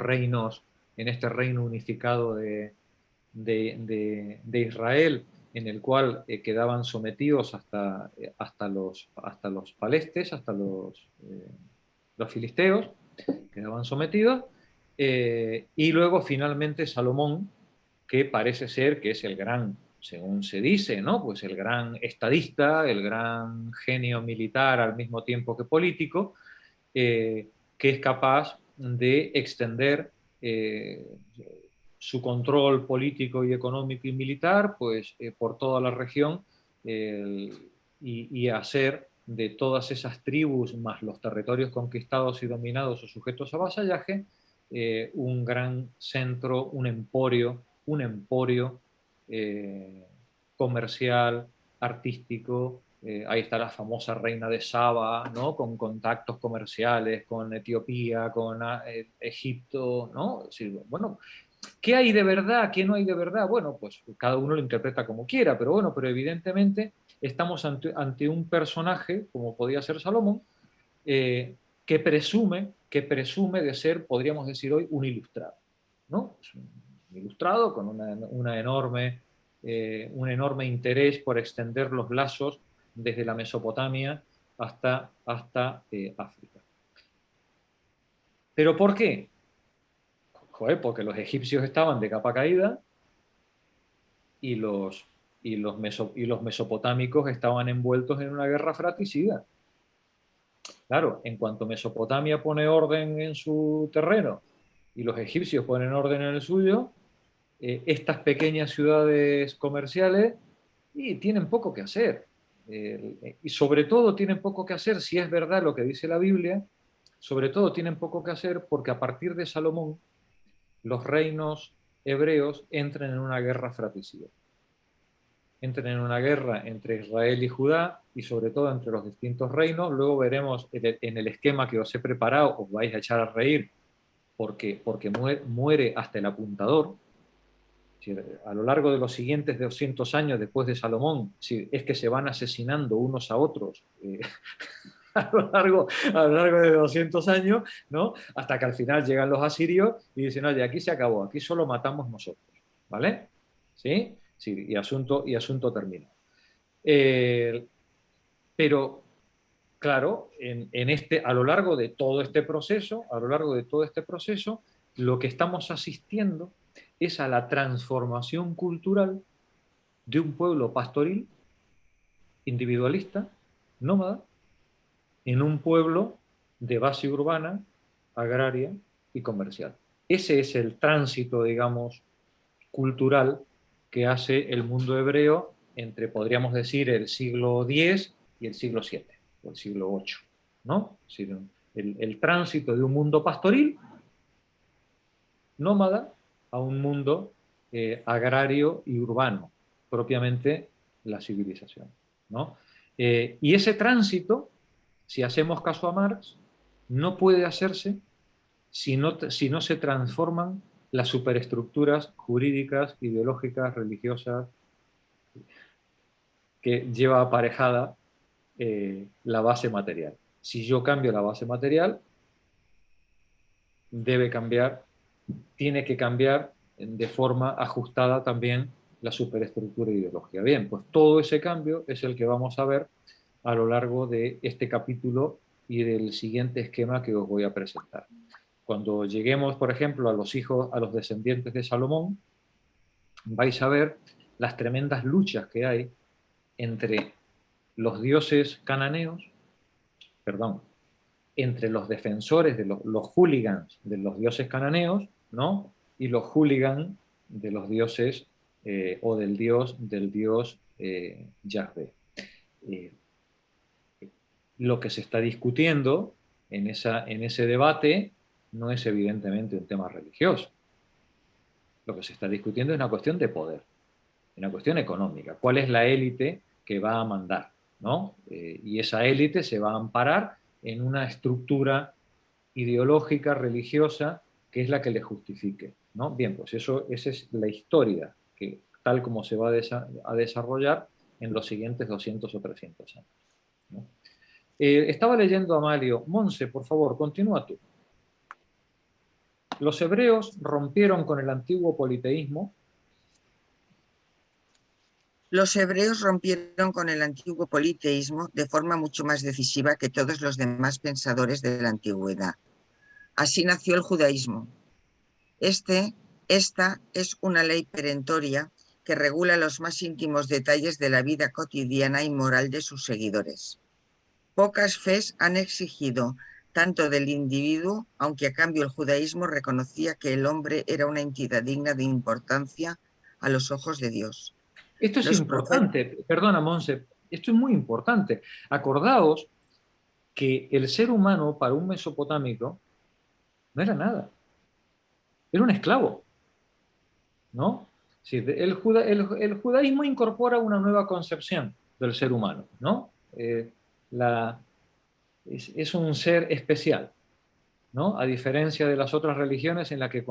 reino unificado de Israel, en el cual quedaban sometidos hasta los palestes, hasta los filisteos, quedaban sometidos, y luego finalmente Salomón, que parece ser que es el gran, según se dice, ¿no? Pues el gran estadista, el gran genio militar al mismo tiempo que político, que es capaz de extender su control político y económico y militar pues, por toda la región, y hacer de todas esas tribus más los territorios conquistados y dominados o sujetos a vasallaje un gran centro, un emporio comercial, artístico. Ahí está la famosa reina de Saba, ¿no? Con contactos comerciales con Etiopía, con Egipto, ¿no? Sí, bueno, ¿qué hay de verdad? ¿Qué no hay de verdad? Bueno, pues cada uno lo interpreta como quiera, pero bueno, pero evidentemente estamos ante un personaje, como podía ser Salomón, que presume de ser, podríamos decir hoy, un ilustrado, ¿no? Es un ilustrado con un enorme interés por extender los lazos desde la Mesopotamia hasta África. ¿Pero por qué? Joder, porque los egipcios estaban de capa caída y los mesopotámicos estaban envueltos en una guerra fratricida. Claro, en cuanto Mesopotamia pone orden en su terreno y los egipcios ponen orden en el suyo, estas pequeñas ciudades comerciales tienen poco que hacer. Y sobre todo tienen poco que hacer, si es verdad lo que dice la Biblia, sobre todo tienen poco que hacer porque a partir de Salomón los reinos hebreos entran en una guerra fratricida. Entran en una guerra entre Israel y Judá y sobre todo entre los distintos reinos. Luego veremos en el esquema que os he preparado, os vais a echar a reír porque muere hasta el apuntador. A lo largo de los siguientes 200 años después de Salomón, es que se van asesinando unos a otros a lo largo de 200 años, ¿no? Hasta que al final llegan los asirios y dicen, oye, aquí se acabó, aquí solo matamos nosotros, ¿vale? ¿Sí? Sí, y asunto terminado. Pero, claro, a lo largo de todo este proceso, lo que estamos asistiendo es a la transformación cultural de un pueblo pastoril, individualista, nómada, en un pueblo de base urbana, agraria y comercial. Ese es el tránsito, digamos, cultural que hace el mundo hebreo entre, podríamos decir, el siglo X y el siglo VII, o el siglo VIII, ¿no? Es decir, el tránsito de un mundo pastoril, nómada, a un mundo agrario y urbano, propiamente la civilización, ¿no? Y ese tránsito, si hacemos caso a Marx, no puede hacerse si no se transforman las superestructuras jurídicas, ideológicas, religiosas, que lleva aparejada la base material. Si yo cambio la base material, tiene que cambiar de forma ajustada también la superestructura ideológica. Bien, pues todo ese cambio es el que vamos a ver a lo largo de este capítulo y del siguiente esquema que os voy a presentar. Cuando lleguemos, por ejemplo, a los descendientes de Salomón, vais a ver las tremendas luchas que hay entre los dioses cananeos, entre los defensores de los hooligans de los dioses cananeos, ¿no? Y los hooligans de los dioses o del dios Yahvé. Lo que se está discutiendo en ese debate no es evidentemente un tema religioso. Lo que se está discutiendo es una cuestión de poder, una cuestión económica. ¿Cuál es la élite que va a mandar, ¿no? Y esa élite se va a amparar en una estructura ideológica, religiosa, que es la que le justifique, ¿no? Bien, pues esa es la historia, tal como se va a desarrollar en los siguientes 200 o 300 años, ¿no? Estaba leyendo a Amalio. Monse, por favor, continúa tú. Los hebreos rompieron con el antiguo politeísmo. Los hebreos rompieron con el antiguo politeísmo de forma mucho más decisiva que todos los demás pensadores de la antigüedad. Así nació el judaísmo. Esta es una ley perentoria que regula los más íntimos detalles de la vida cotidiana y moral de sus seguidores. Pocas fes han exigido tanto del individuo, aunque a cambio el judaísmo reconocía que el hombre era una entidad digna de importancia a los ojos de Dios. Esto es importante, perdona Monse, esto es muy importante. Acordaos que el ser humano para un mesopotámico no era nada. era un esclavo, ¿no? Sí, el judaísmo incorpora una nueva concepción del ser humano, ¿no? Es un ser especial, ¿no? A diferencia de las otras religiones en la que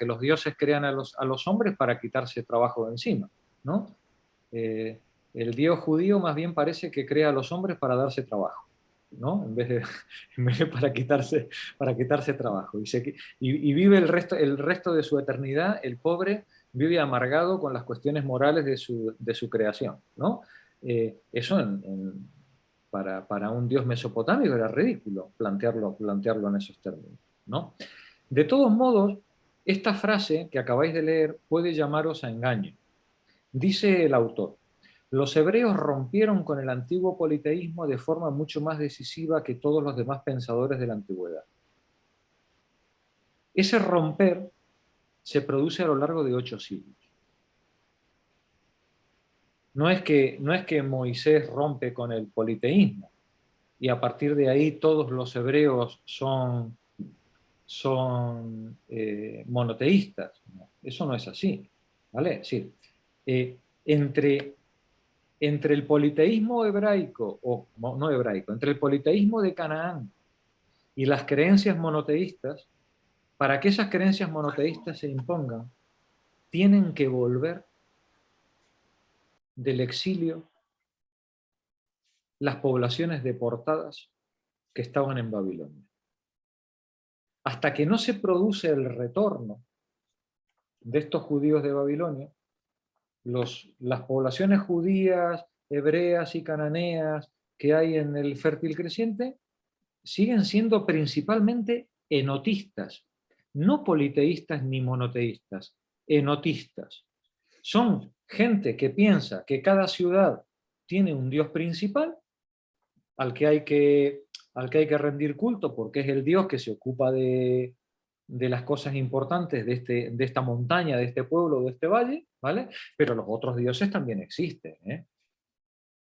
los dioses crean a los hombres para quitarse trabajo de encima, ¿no? El Dios judío más bien parece que crea a los hombres para darse trabajo, ¿no? En vez de para quitarse trabajo. Y vive el resto de su eternidad, el pobre vive amargado con las cuestiones morales de su creación, ¿no? Eso para un dios mesopotámico era ridículo plantearlo en esos términos, ¿no? De todos modos, esta frase que acabáis de leer puede llamaros a engaño. Dice el autor: los hebreos rompieron con el antiguo politeísmo de forma mucho más decisiva que todos los demás pensadores de la antigüedad. Ese romper se produce a lo largo de 8 siglos. No es que Moisés rompe con el politeísmo y a partir de ahí todos los hebreos son monoteístas. Eso no es así, ¿vale? Es decir, entre el politeísmo hebraico, o no hebraico, entre el politeísmo de Canaán y las creencias monoteístas, para que esas creencias monoteístas se impongan, tienen que volver del exilio las poblaciones deportadas que estaban en Babilonia. Hasta que no se produce el retorno de estos judíos de Babilonia, las poblaciones judías, hebreas y cananeas que hay en el fértil creciente siguen siendo principalmente enotistas, no politeístas ni monoteístas, enotistas. Son gente que piensa que cada ciudad tiene un dios principal al que hay que rendir culto porque es el dios que se ocupa de las cosas importantes de esta montaña, de este pueblo, de este valle, ¿vale? Pero los otros dioses también existen,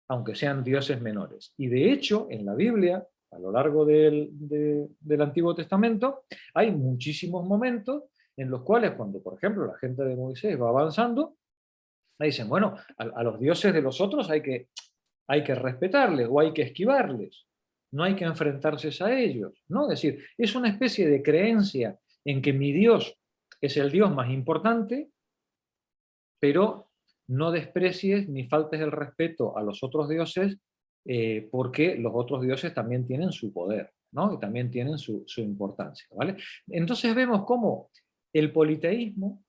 aunque sean dioses menores. Y de hecho, en la Biblia, a lo largo del Antiguo Testamento, hay muchísimos momentos en los cuales, cuando por ejemplo la gente de Moisés va avanzando, dicen, bueno, a los dioses de los otros hay que respetarles o hay que esquivarles, no hay que enfrentarse a ellos, ¿no? Es decir, es una especie de creencia en que mi Dios es el Dios más importante, pero no desprecies ni faltes el respeto a los otros dioses, porque los otros dioses también tienen su poder, ¿no? Y también tienen su importancia, ¿vale? Entonces vemos cómo el politeísmo,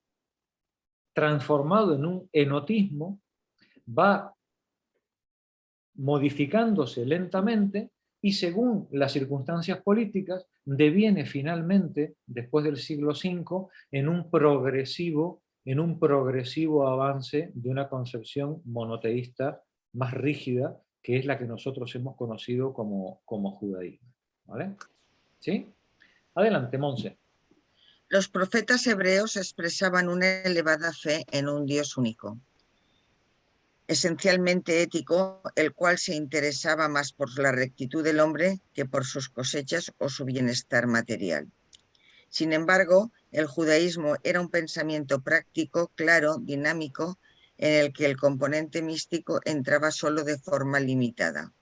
transformado en un enotismo, va modificándose lentamente y según las circunstancias políticas deviene finalmente, después del siglo V, en un progresivo avance de una concepción monoteísta más rígida, que es la que nosotros hemos conocido como judaísmo, ¿vale? ¿Sí? Adelante, Monse. Los profetas hebreos expresaban una elevada fe en un Dios único, esencialmente ético, el cual se interesaba más por la rectitud del hombre que por sus cosechas o su bienestar material. Sin embargo, el judaísmo era un pensamiento práctico, claro, dinámico, en el que el componente místico entraba solo de forma limitada.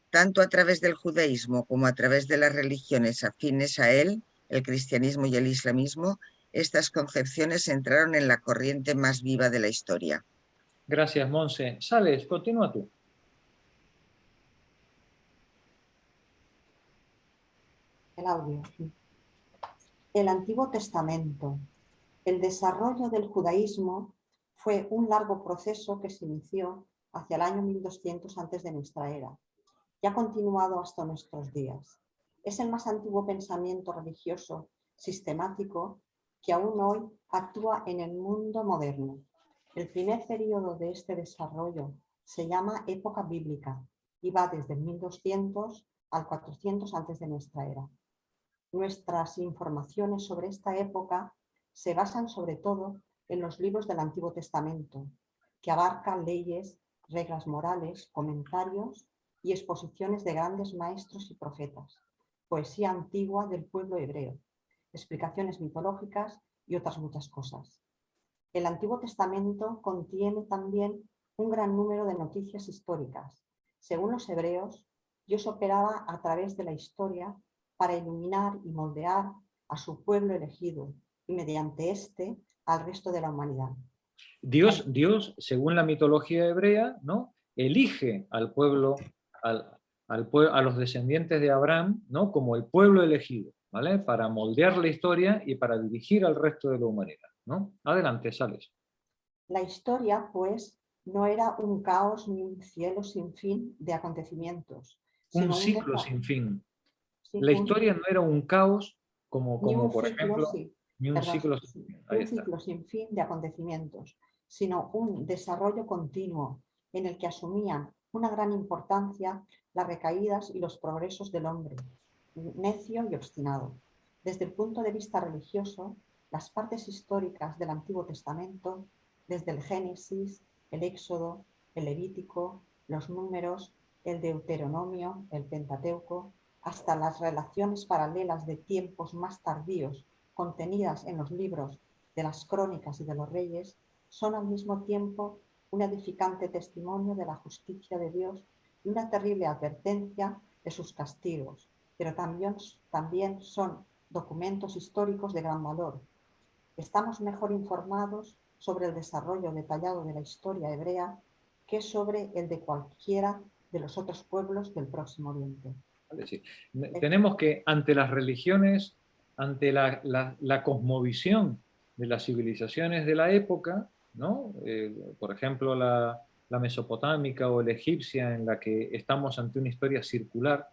Tanto a través del judaísmo como a través de las religiones afines a él, el cristianismo y el islamismo, estas concepciones entraron en la corriente más viva de la historia. Gracias, Monse. Sales, continúa tú. El audio. El Antiguo Testamento. El desarrollo del judaísmo fue un largo proceso que se inició hacia el año 1200 antes de nuestra era y ha continuado hasta nuestros días. Es el más antiguo pensamiento religioso sistemático que aún hoy actúa en el mundo moderno. El primer periodo de este desarrollo se llama época bíblica y va desde el 1200 al 400 antes de nuestra era. Nuestras informaciones sobre esta época se basan sobre todo en los libros del Antiguo Testamento, que abarcan leyes, reglas morales, comentarios y exposiciones de grandes maestros y profetas, poesía antigua del pueblo hebreo, explicaciones mitológicas y otras muchas cosas. El Antiguo Testamento contiene también un gran número de noticias históricas. Según los hebreos, Dios operaba a través de la historia para iluminar y moldear a su pueblo elegido y mediante este al resto de la humanidad. Dios, según la mitología hebrea, ¿no?, elige al pueblo, a los descendientes de Abraham, ¿no?, como el pueblo elegido, ¿vale?, para moldear la historia y para dirigir al resto de la humanidad, ¿no? Adelante, Sales. La historia, pues, no era un caos ni un cielo sin fin de acontecimientos, Un sino ciclo sin fin. sí, La historia no era un caos como por ciclo, ejemplo, sí, ni un perdón, ciclo sin fin. Ahí un está. ciclo sin fin de acontecimientos, sino un desarrollo continuo en el que asumían una gran importancia las recaídas y los progresos del hombre, necio y obstinado. Desde el punto de vista religioso, las partes históricas del Antiguo Testamento, desde el Génesis, el Éxodo, el Levítico, los Números, el Deuteronomio, el Pentateuco, hasta las relaciones paralelas de tiempos más tardíos contenidas en los libros de las Crónicas y de los Reyes, son al mismo tiempo un edificante testimonio de la justicia de Dios y una terrible advertencia de sus castigos, pero también son documentos históricos de gran valor. Estamos mejor informados sobre el desarrollo detallado de la historia hebrea que sobre el de cualquiera de los otros pueblos del Próximo Oriente. Vale, sí. Tenemos que, ante las religiones, ante la cosmovisión de las civilizaciones de la época, ¿no? Por ejemplo, la mesopotámica o la egipcia, en la que estamos ante una historia circular,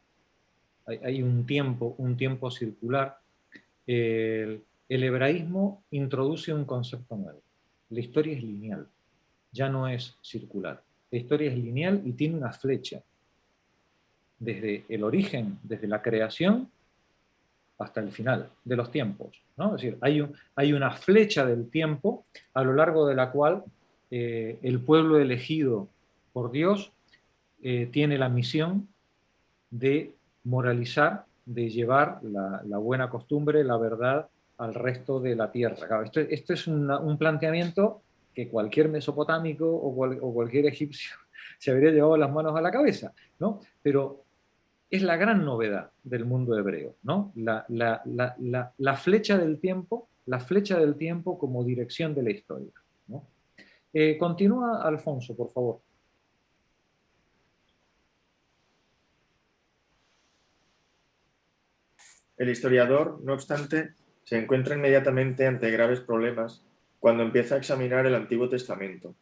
hay un tiempo circular. El hebraísmo introduce un concepto nuevo. La historia es lineal, ya no es circular. La historia es lineal y tiene una flecha. Desde el origen, desde la creación, hasta el final de los tiempos, ¿no? Es decir, hay una flecha del tiempo a lo largo de la cual el pueblo elegido por Dios tiene la misión de moralizar, de llevar la buena costumbre, la verdad al resto de la tierra. Claro, esto es un planteamiento que cualquier mesopotámico o cualquier egipcio se habría llevado las manos a la cabeza, ¿no? Pero es la gran novedad del mundo hebreo, ¿no? La flecha del tiempo, como dirección de la historia, ¿no? Continúa, Alfonso, por favor. El historiador, no obstante, se encuentra inmediatamente ante graves problemas cuando empieza a examinar el Antiguo Testamento.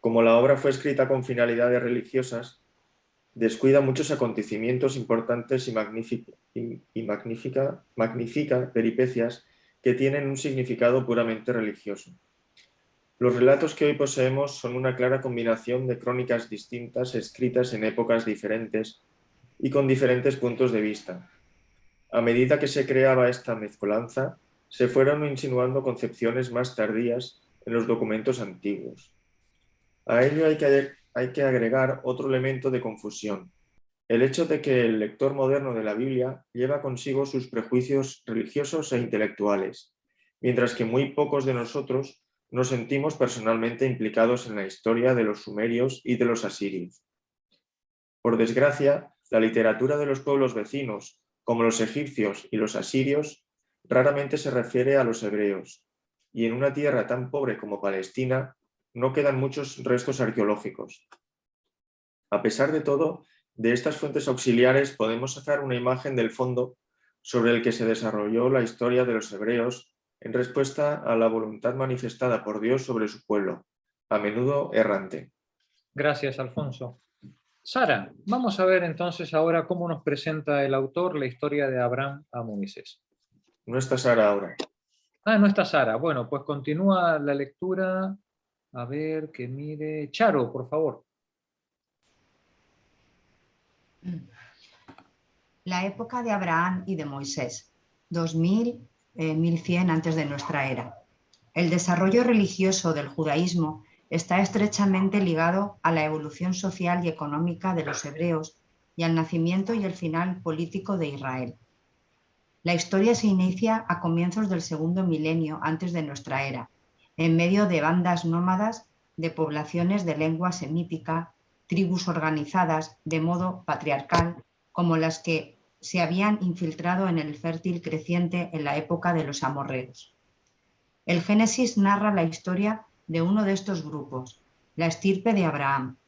Como la obra fue escrita con finalidades religiosas, descuida muchos acontecimientos importantes y magnifica peripecias que tienen un significado puramente religioso. Los relatos que hoy poseemos son una clara combinación de crónicas distintas escritas en épocas diferentes y con diferentes puntos de vista. A medida que se creaba esta mezcolanza, se fueron insinuando concepciones más tardías en los documentos antiguos. A ello hay que agregar otro elemento de confusión: el hecho de que el lector moderno de la Biblia lleva consigo sus prejuicios religiosos e intelectuales, mientras que muy pocos de nosotros nos sentimos personalmente implicados en la historia de los sumerios y de los asirios. Por desgracia, la literatura de los pueblos vecinos, como los egipcios y los asirios, raramente se refiere a los hebreos, y en una tierra tan pobre como Palestina no quedan muchos restos arqueológicos. A pesar de todo, de estas fuentes auxiliares podemos sacar una imagen del fondo sobre el que se desarrolló la historia de los hebreos en respuesta a la voluntad manifestada por Dios sobre su pueblo, a menudo errante. Gracias, Alfonso. Sara, vamos a ver entonces ahora cómo nos presenta el autor la historia de Abraham a Moisés. No está Sara ahora. Ah, no está Sara. Bueno, pues continúa la lectura. A ver, que mire. Charo, por favor. La época de Abraham y de Moisés, 2000, 1100 antes de nuestra era. El desarrollo religioso del judaísmo está estrechamente ligado a la evolución social y económica de los hebreos y al nacimiento y el final político de Israel. La historia se inicia a comienzos del segundo milenio antes de nuestra era, en medio de bandas nómadas de poblaciones de lengua semítica, tribus organizadas de modo patriarcal, como las que se habían infiltrado en el fértil creciente en la época de los amorreos. El Génesis narra la historia de uno de estos grupos, la estirpe de Abraham,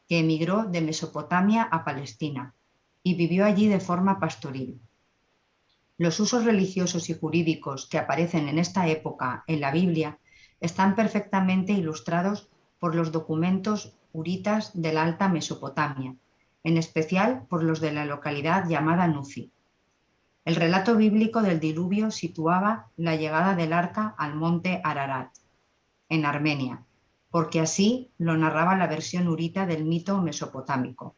que emigró de Mesopotamia a Palestina y vivió allí de forma pastoril. Los usos religiosos y jurídicos que aparecen en esta época en la Biblia están perfectamente ilustrados por los documentos uritas de la Alta Mesopotamia, en especial por los de la localidad llamada Nuzi. El relato bíblico del diluvio situaba la llegada del arca al monte Ararat, en Armenia, porque así lo narraba la versión urita del mito mesopotámico.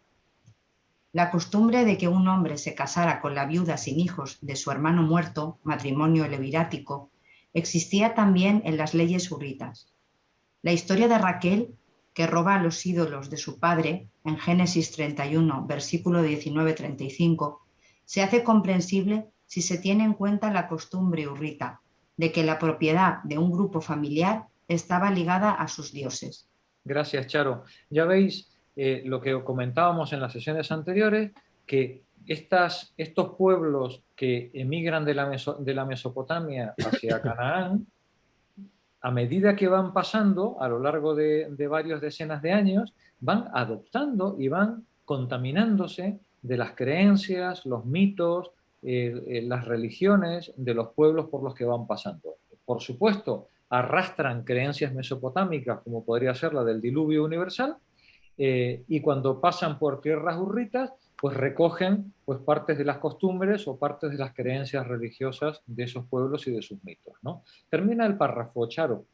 La costumbre de que un hombre se casara con la viuda sin hijos de su hermano muerto, matrimonio levirático, existía también en las leyes uritas. La historia de Raquel, que roba a los ídolos de su padre, en Génesis 31, versículo 19-35, se hace comprensible si se tiene en cuenta la costumbre urrita de que la propiedad de un grupo familiar estaba ligada a sus dioses. Gracias, Charo. Ya veis lo que comentábamos en las sesiones anteriores, que estos pueblos que emigran de la Mesopotamia hacia Canaán, a medida que van pasando a lo largo de varias decenas de años, van adoptando y van contaminándose de las creencias, los mitos, las religiones de los pueblos por los que van pasando. Por supuesto, arrastran creencias mesopotámicas, como podría ser la del diluvio universal, y cuando pasan por tierras hurritas, pues recogen pues, partes de las costumbres o partes de las creencias religiosas de esos pueblos y de sus mitos, ¿no? Termina el párrafo, Charo.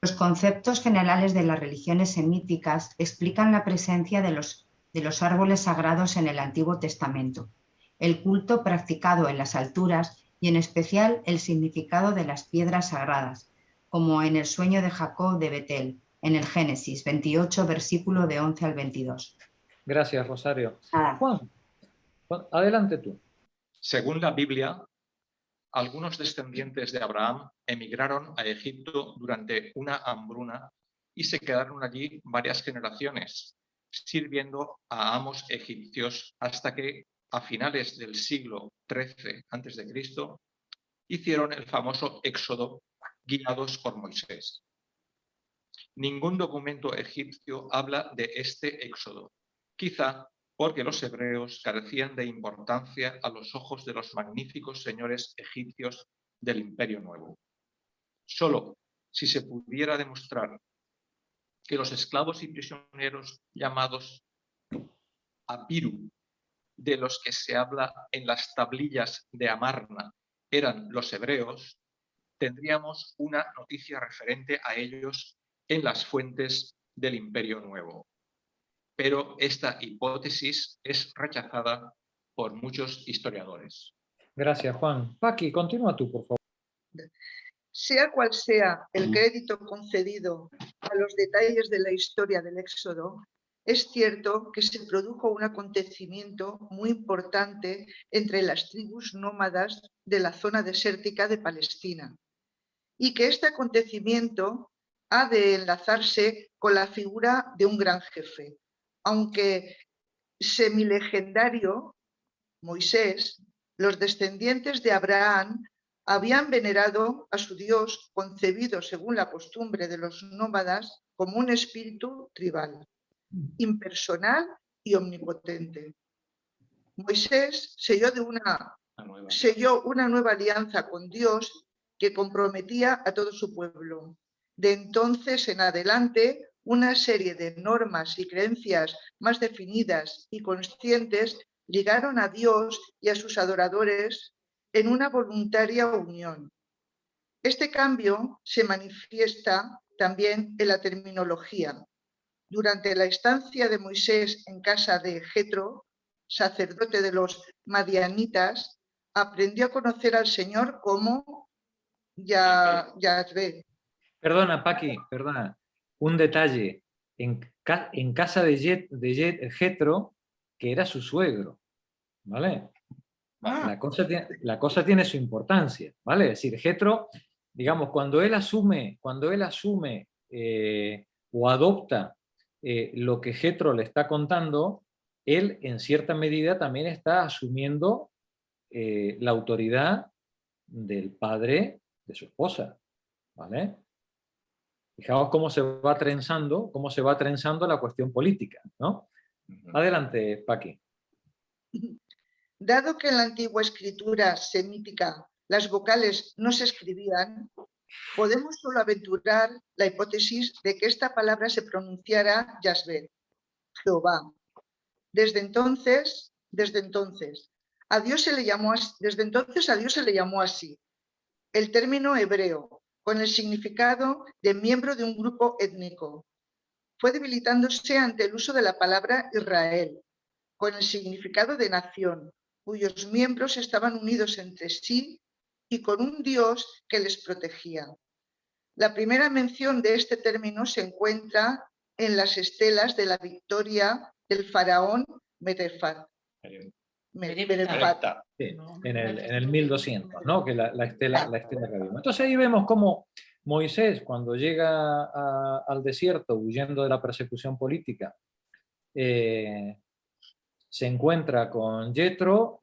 Los conceptos generales de las religiones semíticas explican la presencia de los árboles sagrados en el Antiguo Testamento, el culto practicado en las alturas y en especial el significado de las piedras sagradas, como en el sueño de Jacob de Betel, en el Génesis 28, versículo de 11 al 22. Gracias, Rosario. Juan, adelante tú. Según la Biblia, algunos descendientes de Abraham emigraron a Egipto durante una hambruna y se quedaron allí varias generaciones, sirviendo a amos egipcios hasta que, a finales del siglo XIII a.C., hicieron el famoso éxodo guiados por Moisés. Ningún documento egipcio habla de este éxodo, quizá porque los hebreos carecían de importancia a los ojos de los magníficos señores egipcios del Imperio Nuevo. Solo si se pudiera demostrar que los esclavos y prisioneros llamados Apiru, de los que se habla en las tablillas de Amarna, eran los hebreos, tendríamos una noticia referente a ellos en las fuentes del Imperio Nuevo. Pero esta hipótesis es rechazada por muchos historiadores. Gracias, Juan. Paqui, continúa tú, por favor. Sea cual sea el crédito concedido a los detalles de la historia del Éxodo, es cierto que se produjo un acontecimiento muy importante entre las tribus nómadas de la zona desértica de Palestina, y que este acontecimiento ha de enlazarse con la figura de un gran jefe, aunque semilegendario, Moisés. Los descendientes de Abraham habían venerado a su Dios, concebido según la costumbre de los nómadas como un espíritu tribal, impersonal y omnipotente. Moisés selló una nueva alianza con Dios que comprometía a todo su pueblo. De entonces en adelante, una serie de normas y creencias más definidas y conscientes ligaron a Dios y a sus adoradores en una voluntaria unión. Este cambio se manifiesta también en la terminología. Durante la estancia de Moisés en casa de Jetro, sacerdote de los madianitas, aprendió a conocer al Señor como Yahvé. Perdona, Paqui, perdona. Un detalle. En casa de Jetro, que era su suegro. ¿vale? La cosa tiene su importancia, ¿vale? Es decir, Jetro, digamos, cuando él asume o adopta lo que Jetro le está contando, él en cierta medida también está asumiendo la autoridad del padre de su esposa, ¿vale? Fijaos cómo se va trenzando la cuestión política, ¿no? Adelante, Paqui. Dado que en la antigua escritura semítica las vocales no se escribían, podemos solo aventurar la hipótesis de que esta palabra se pronunciara Yahvé, Jehová. Desde entonces a Dios se le llamó así. El término hebreo, con el significado de miembro de un grupo étnico, fue debilitándose ante el uso de la palabra Israel, con el significado de nación, cuyos miembros estaban unidos entre sí y con un Dios que les protegía. La primera mención de este término se encuentra en las estelas de la victoria del faraón Merefat. Sí, en el 1200, ¿no? Que la estela que vimos. Entonces ahí vemos cómo Moisés, cuando llega al desierto huyendo de la persecución política, se encuentra con Jetro.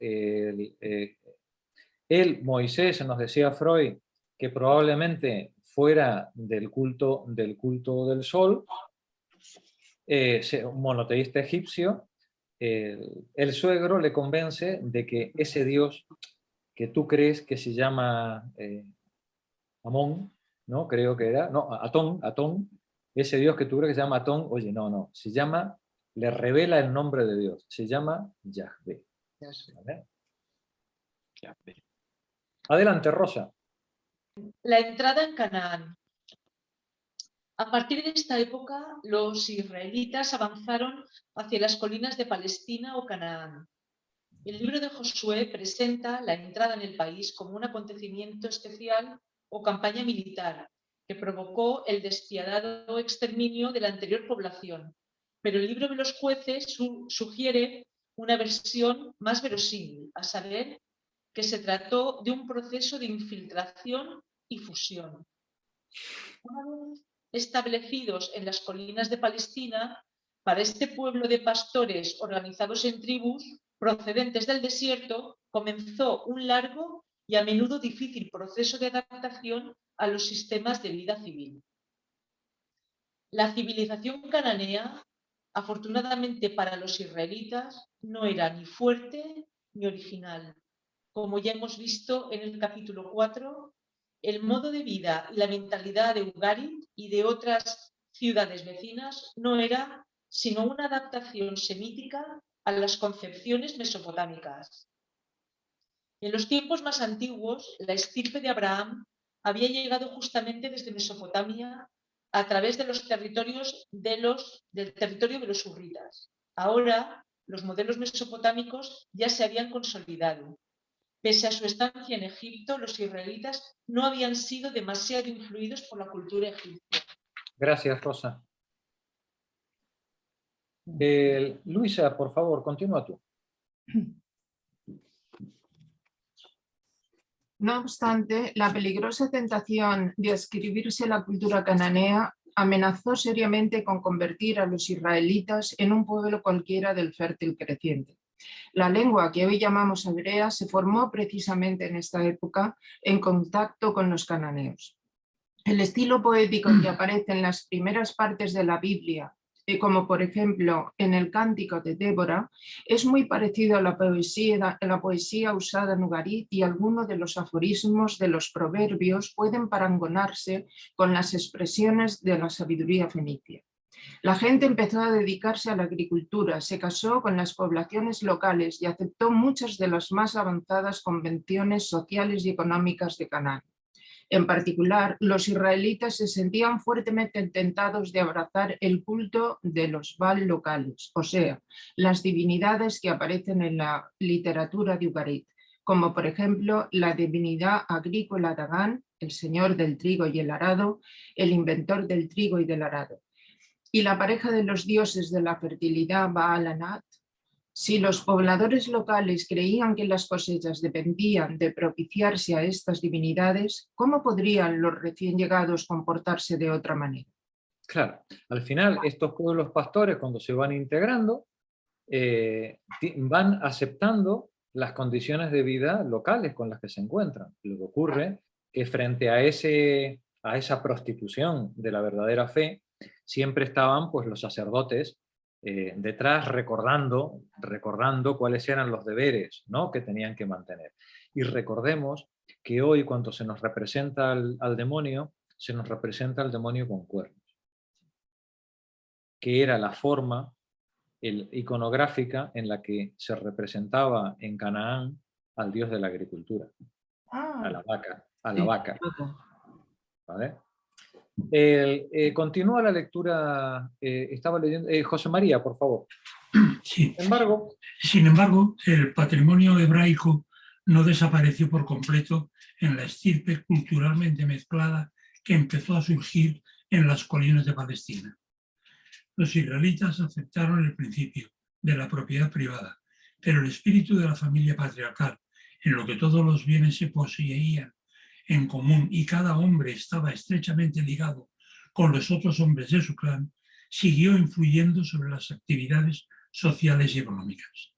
Moisés, nos decía Freud, que probablemente fuera del culto del sol, un monoteísta egipcio. El suegro le convence de que ese Dios que tú crees que se llama Amón, ¿no? Creo que era, no, Atón, ese Dios que tú crees que se llama Atón, oye, no, se llama, le revela el nombre de Dios, se llama Yahvé. ¿Vale? Adelante, Rosa. La entrada en Canaán. A partir de esta época, los israelitas avanzaron hacia las colinas de Palestina o Canaán. El libro de Josué presenta la entrada en el país como un acontecimiento especial o campaña militar que provocó el despiadado exterminio de la anterior población, pero el libro de los jueces sugiere una versión más verosímil, a saber, que se trató de un proceso de infiltración y fusión. Una vez establecidos en las colinas de Palestina, para este pueblo de pastores organizados en tribus procedentes del desierto, comenzó un largo y a menudo difícil proceso de adaptación a los sistemas de vida civil. La civilización cananea, afortunadamente para los israelitas, no era ni fuerte ni original. Como ya hemos visto en el capítulo 4, el modo de vida y la mentalidad de Ugarit y de otras ciudades vecinas no era sino una adaptación semítica a las concepciones mesopotámicas. En los tiempos más antiguos, la estirpe de Abraham había llegado justamente desde Mesopotamia a través de los territorios del territorio de los hurritas. Ahora, los modelos mesopotámicos ya se habían consolidado. Pese a su estancia en Egipto, los israelitas no habían sido demasiado influidos por la cultura egipcia. Gracias, Rosa. Luisa, por favor, continúa tú. No obstante, la peligrosa tentación de adscribirse a la cultura cananea amenazó seriamente con convertir a los israelitas en un pueblo cualquiera del fértil creciente. La lengua que hoy llamamos hebrea se formó precisamente en esta época en contacto con los cananeos. El estilo poético que aparece en las primeras partes de la Biblia, como por ejemplo en el Cántico de Débora, es muy parecido a la poesía usada en Ugarit, y algunos de los aforismos de los proverbios pueden parangonarse con las expresiones de la sabiduría fenicia. La gente empezó a dedicarse a la agricultura, se casó con las poblaciones locales y aceptó muchas de las más avanzadas convenciones sociales y económicas de Canaán. En particular, los israelitas se sentían fuertemente tentados de abrazar el culto de los Baal locales, o sea, las divinidades que aparecen en la literatura de Ugarit, como por ejemplo la divinidad agrícola Dagán, el señor del trigo y el arado, el inventor del trigo y del arado, y la pareja de los dioses de la fertilidad Baal-Anat, Si los pobladores locales creían que las cosechas dependían de propiciarse a estas divinidades, ¿cómo podrían los recién llegados comportarse de otra manera? Claro, al final estos pueblos pastores, cuando se van integrando, van aceptando las condiciones de vida locales con las que se encuentran. Lo que ocurre es que frente a esa prostitución de la verdadera fe, siempre estaban pues, los sacerdotes detrás recordando cuáles eran los deberes, ¿no?, que tenían que mantener. Y recordemos que hoy cuando se nos representa al demonio, se nos representa al demonio con cuernos, que era la forma iconográfica en la que se representaba en Canaán al dios de la agricultura, a la vaca. ¿Vale? Continúa la lectura, estaba leyendo, José María, por favor. Sí. Sin embargo, el patrimonio hebraico no desapareció por completo en la estirpe culturalmente mezclada que empezó a surgir en las colinas de Palestina. Los israelitas aceptaron el principio de la propiedad privada, pero el espíritu de la familia patriarcal, en lo que todos los bienes se poseían en común y cada hombre estaba estrechamente ligado con los otros hombres de su clan, siguió influyendo sobre las actividades sociales y económicas.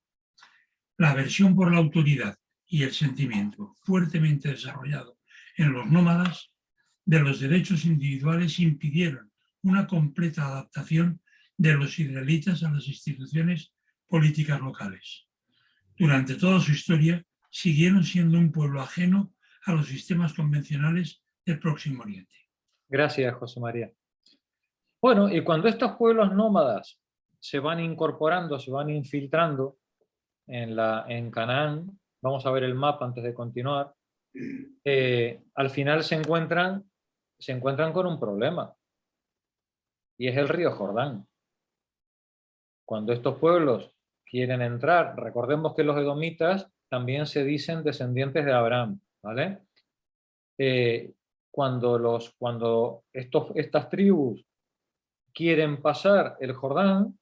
La aversión por la autoridad y el sentimiento fuertemente desarrollado en los nómadas de los derechos individuales impidieron una completa adaptación de los israelitas a las instituciones políticas locales. Durante toda su historia siguieron siendo un pueblo ajeno a los sistemas convencionales del Próximo Oriente. Gracias, José María. Bueno, y cuando estos pueblos nómadas se van incorporando, se van infiltrando en Canaán, vamos a ver el mapa antes de continuar, al final se encuentran con un problema, y es el río Jordán. Cuando estos pueblos quieren entrar, recordemos que los edomitas también se dicen descendientes de Abraham, ¿vale? Cuando estas tribus quieren pasar el Jordán,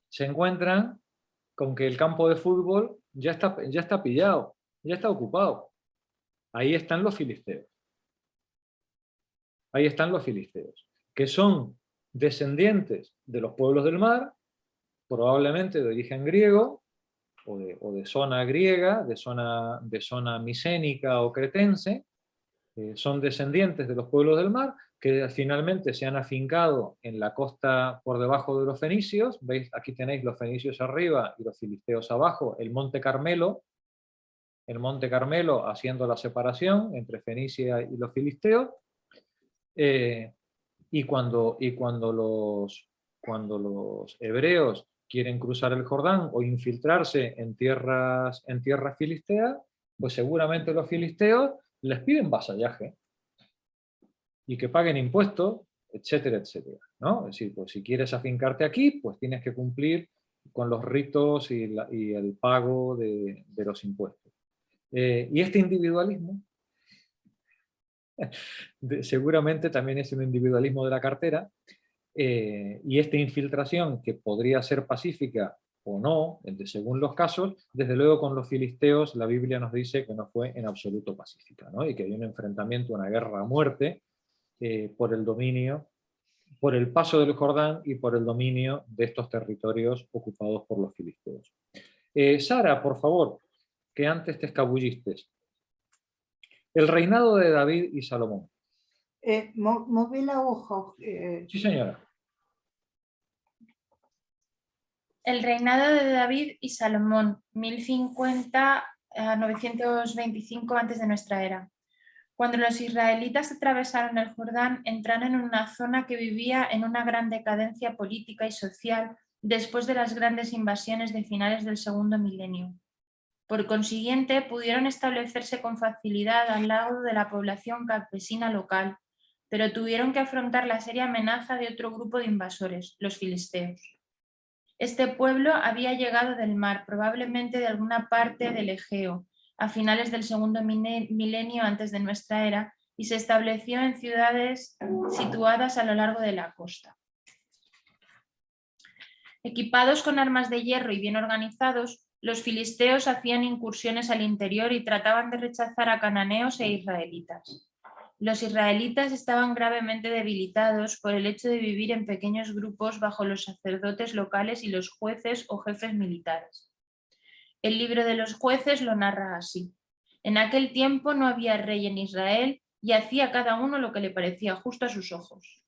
se encuentran con que el campo de fútbol ya está pillado, ya está ocupado. Ahí están los filisteos. Ahí están los filisteos, que son descendientes de los pueblos del mar, probablemente de origen griego, o de zona griega, de zona micénica o cretense, son descendientes de los pueblos del mar, que finalmente se han afincado en la costa por debajo de los fenicios. ¿Veis? Aquí tenéis los fenicios arriba y los filisteos abajo, el Monte Carmelo haciendo la separación entre Fenicia y los filisteos. Y cuando los hebreos quieren cruzar el Jordán o infiltrarse en tierras filisteas, pues seguramente los filisteos les piden vasallaje y que paguen impuestos, etcétera, etcétera, ¿no? Es decir, pues si quieres afincarte aquí, pues tienes que cumplir con los ritos y el pago de los impuestos. Y este individualismo seguramente también es un individualismo de la cartera, y esta infiltración, que podría ser pacífica o no, según los casos, desde luego con los filisteos la Biblia nos dice que no fue en absoluto pacífica, ¿no? Y que hay un enfrentamiento, una guerra a muerte por el dominio, por el paso del Jordán y por el dominio de estos territorios ocupados por los filisteos. Sara, por favor, que antes te escabulliste. El reinado de David y Salomón. Move la hoja. Sí, señora. El reinado de David y Salomón, 1050 a 925 antes de nuestra era. Cuando los israelitas atravesaron el Jordán, entraron en una zona que vivía en una gran decadencia política y social después de las grandes invasiones de finales del segundo milenio. Por consiguiente, pudieron establecerse con facilidad al lado de la población campesina local, pero tuvieron que afrontar la seria amenaza de otro grupo de invasores, los filisteos. Este pueblo había llegado del mar, probablemente de alguna parte del Egeo, a finales del segundo milenio antes de nuestra era, y se estableció en ciudades situadas a lo largo de la costa. Equipados con armas de hierro y bien organizados, los filisteos hacían incursiones al interior y trataban de rechazar a cananeos e israelitas. Los israelitas estaban gravemente debilitados por el hecho de vivir en pequeños grupos bajo los sacerdotes locales y los jueces o jefes militares. El libro de los jueces lo narra así. En aquel tiempo no había rey en Israel y hacía cada uno lo que le parecía justo a sus ojos.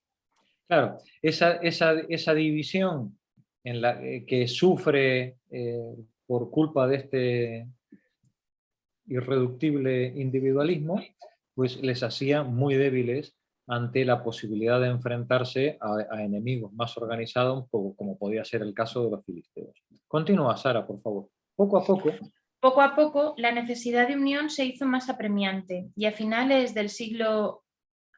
Claro, esa división en la que sufre por culpa de este irreductible individualismo, pues les hacía muy débiles ante la posibilidad de enfrentarse a enemigos más organizados, como podía ser el caso de los filisteos. Continúa, Sara, por favor. Poco a poco, la necesidad de unión se hizo más apremiante y a finales del siglo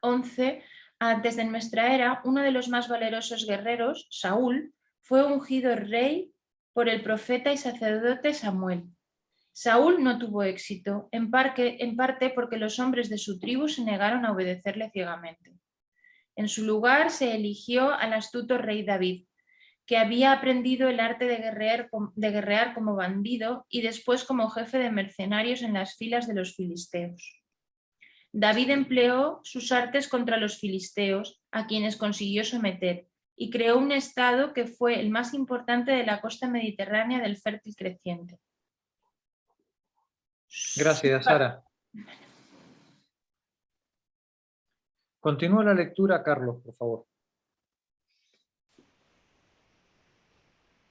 XI, antes de nuestra era, uno de los más valerosos guerreros, Saúl, fue ungido rey por el profeta y sacerdote Samuel. Saúl no tuvo éxito, en parte porque los hombres de su tribu se negaron a obedecerle ciegamente. En su lugar se eligió al astuto rey David, que había aprendido el arte de guerrear como bandido y después como jefe de mercenarios en las filas de los filisteos. David empleó sus artes contra los filisteos, a quienes consiguió someter, y creó un estado que fue el más importante de la costa mediterránea del fértil creciente. Gracias, Sara. Continúa la lectura, Carlos, por favor.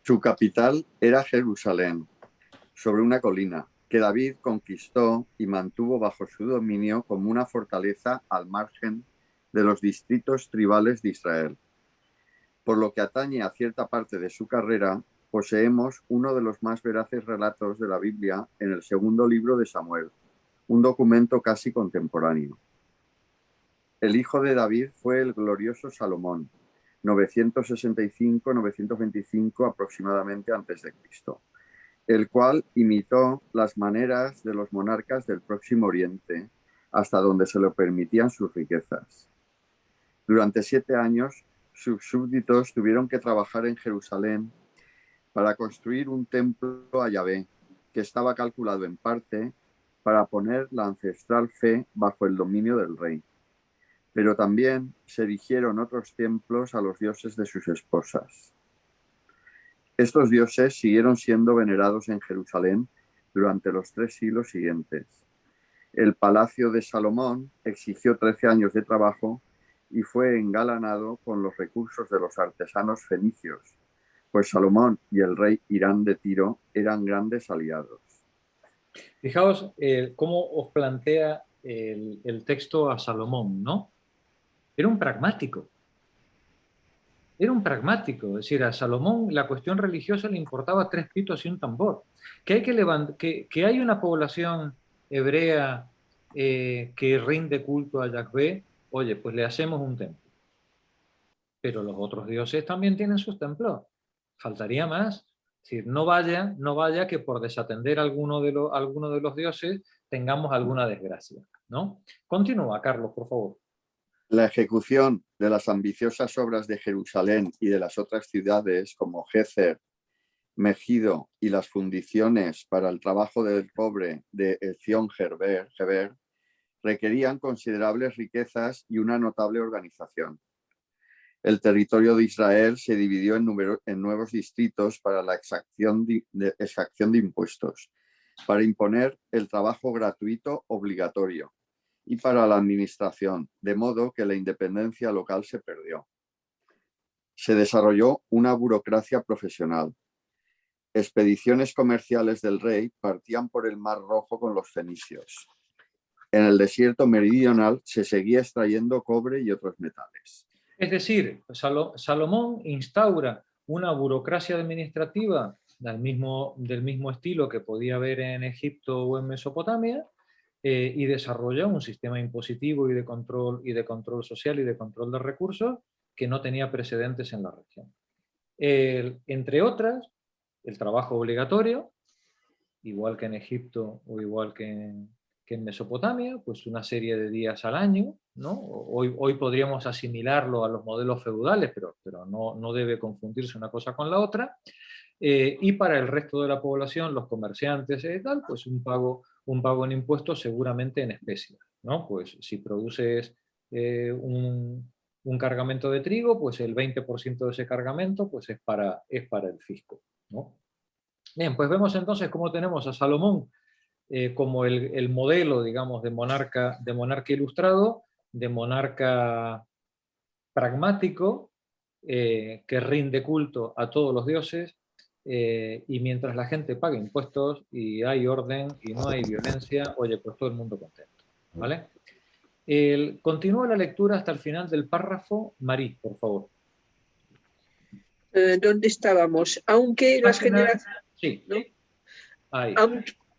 Su capital era Jerusalén, sobre una colina, que David conquistó y mantuvo bajo su dominio como una fortaleza al margen de los distritos tribales de Israel. Por lo que atañe a cierta parte de su carrera, poseemos uno de los más veraces relatos de la Biblia en el segundo libro de Samuel, un documento casi contemporáneo. El hijo de David fue el glorioso Salomón, 965-925 aproximadamente antes de Cristo, el cual imitó las maneras de los monarcas del Próximo Oriente hasta donde se lo permitían sus riquezas. Durante 7 años, sus súbditos tuvieron que trabajar en Jerusalén para construir un templo a Yahvé, que estaba calculado en parte para poner la ancestral fe bajo el dominio del rey. Pero también se erigieron otros templos a los dioses de sus esposas. Estos dioses siguieron siendo venerados en Jerusalén durante los 3 siglos siguientes. El palacio de Salomón exigió 13 años de trabajo y fue engalanado con los recursos de los artesanos fenicios, pues Salomón y el rey Irán de Tiro eran grandes aliados. Fijaos cómo os plantea el texto a Salomón, ¿no? Era un pragmático. Era un pragmático, es decir, a Salomón la cuestión religiosa le importaba 3 pitos y un tambor. Que hay una población hebrea que rinde culto a Yahvé, oye, pues le hacemos un templo. Pero los otros dioses también tienen sus templos. Faltaría más. Es decir, no vaya que por desatender alguno de los dioses tengamos alguna desgracia, ¿no? Continúa, Carlos, por favor. La ejecución de las ambiciosas obras de Jerusalén y de las otras ciudades como Gezer, Megido y las fundiciones para el trabajo del cobre de Ezión-Geber requerían considerables riquezas y una notable organización. El territorio de Israel se dividió en nuevos distritos para la exacción de impuestos, para imponer el trabajo gratuito obligatorio y para la administración, de modo que la independencia local se perdió. Se desarrolló una burocracia profesional. Expediciones comerciales del rey partían por el Mar Rojo con los fenicios. En el desierto meridional se seguía extrayendo cobre y otros metales. Es decir, Salomón instaura una burocracia administrativa del mismo estilo que podía haber en Egipto o en Mesopotamia, y desarrolla un sistema impositivo y de control social y de control de recursos que no tenía precedentes en la región. Entre otras, el trabajo obligatorio, igual que en Egipto o igual que en Mesopotamia, pues una serie de días al año, ¿no? Hoy podríamos asimilarlo a los modelos feudales, pero no debe confundirse una cosa con la otra. Y para el resto de la población, los comerciantes y tal, pues un pago en impuestos seguramente en especie, ¿no? Pues si produces un cargamento de trigo, pues el 20% de ese cargamento pues es para el fisco, ¿no? Bien, pues vemos entonces cómo tenemos a Salomón como el modelo, digamos, de monarca ilustrado, de monarca pragmático, que rinde culto a todos los dioses, y mientras la gente paga impuestos y hay orden y no hay violencia, oye, pues todo el mundo contento, ¿vale? Continúa la lectura hasta el final del párrafo. Marí, por favor. ¿Dónde estábamos? Aunque las generaciones... Sí. ¿no? Ahí.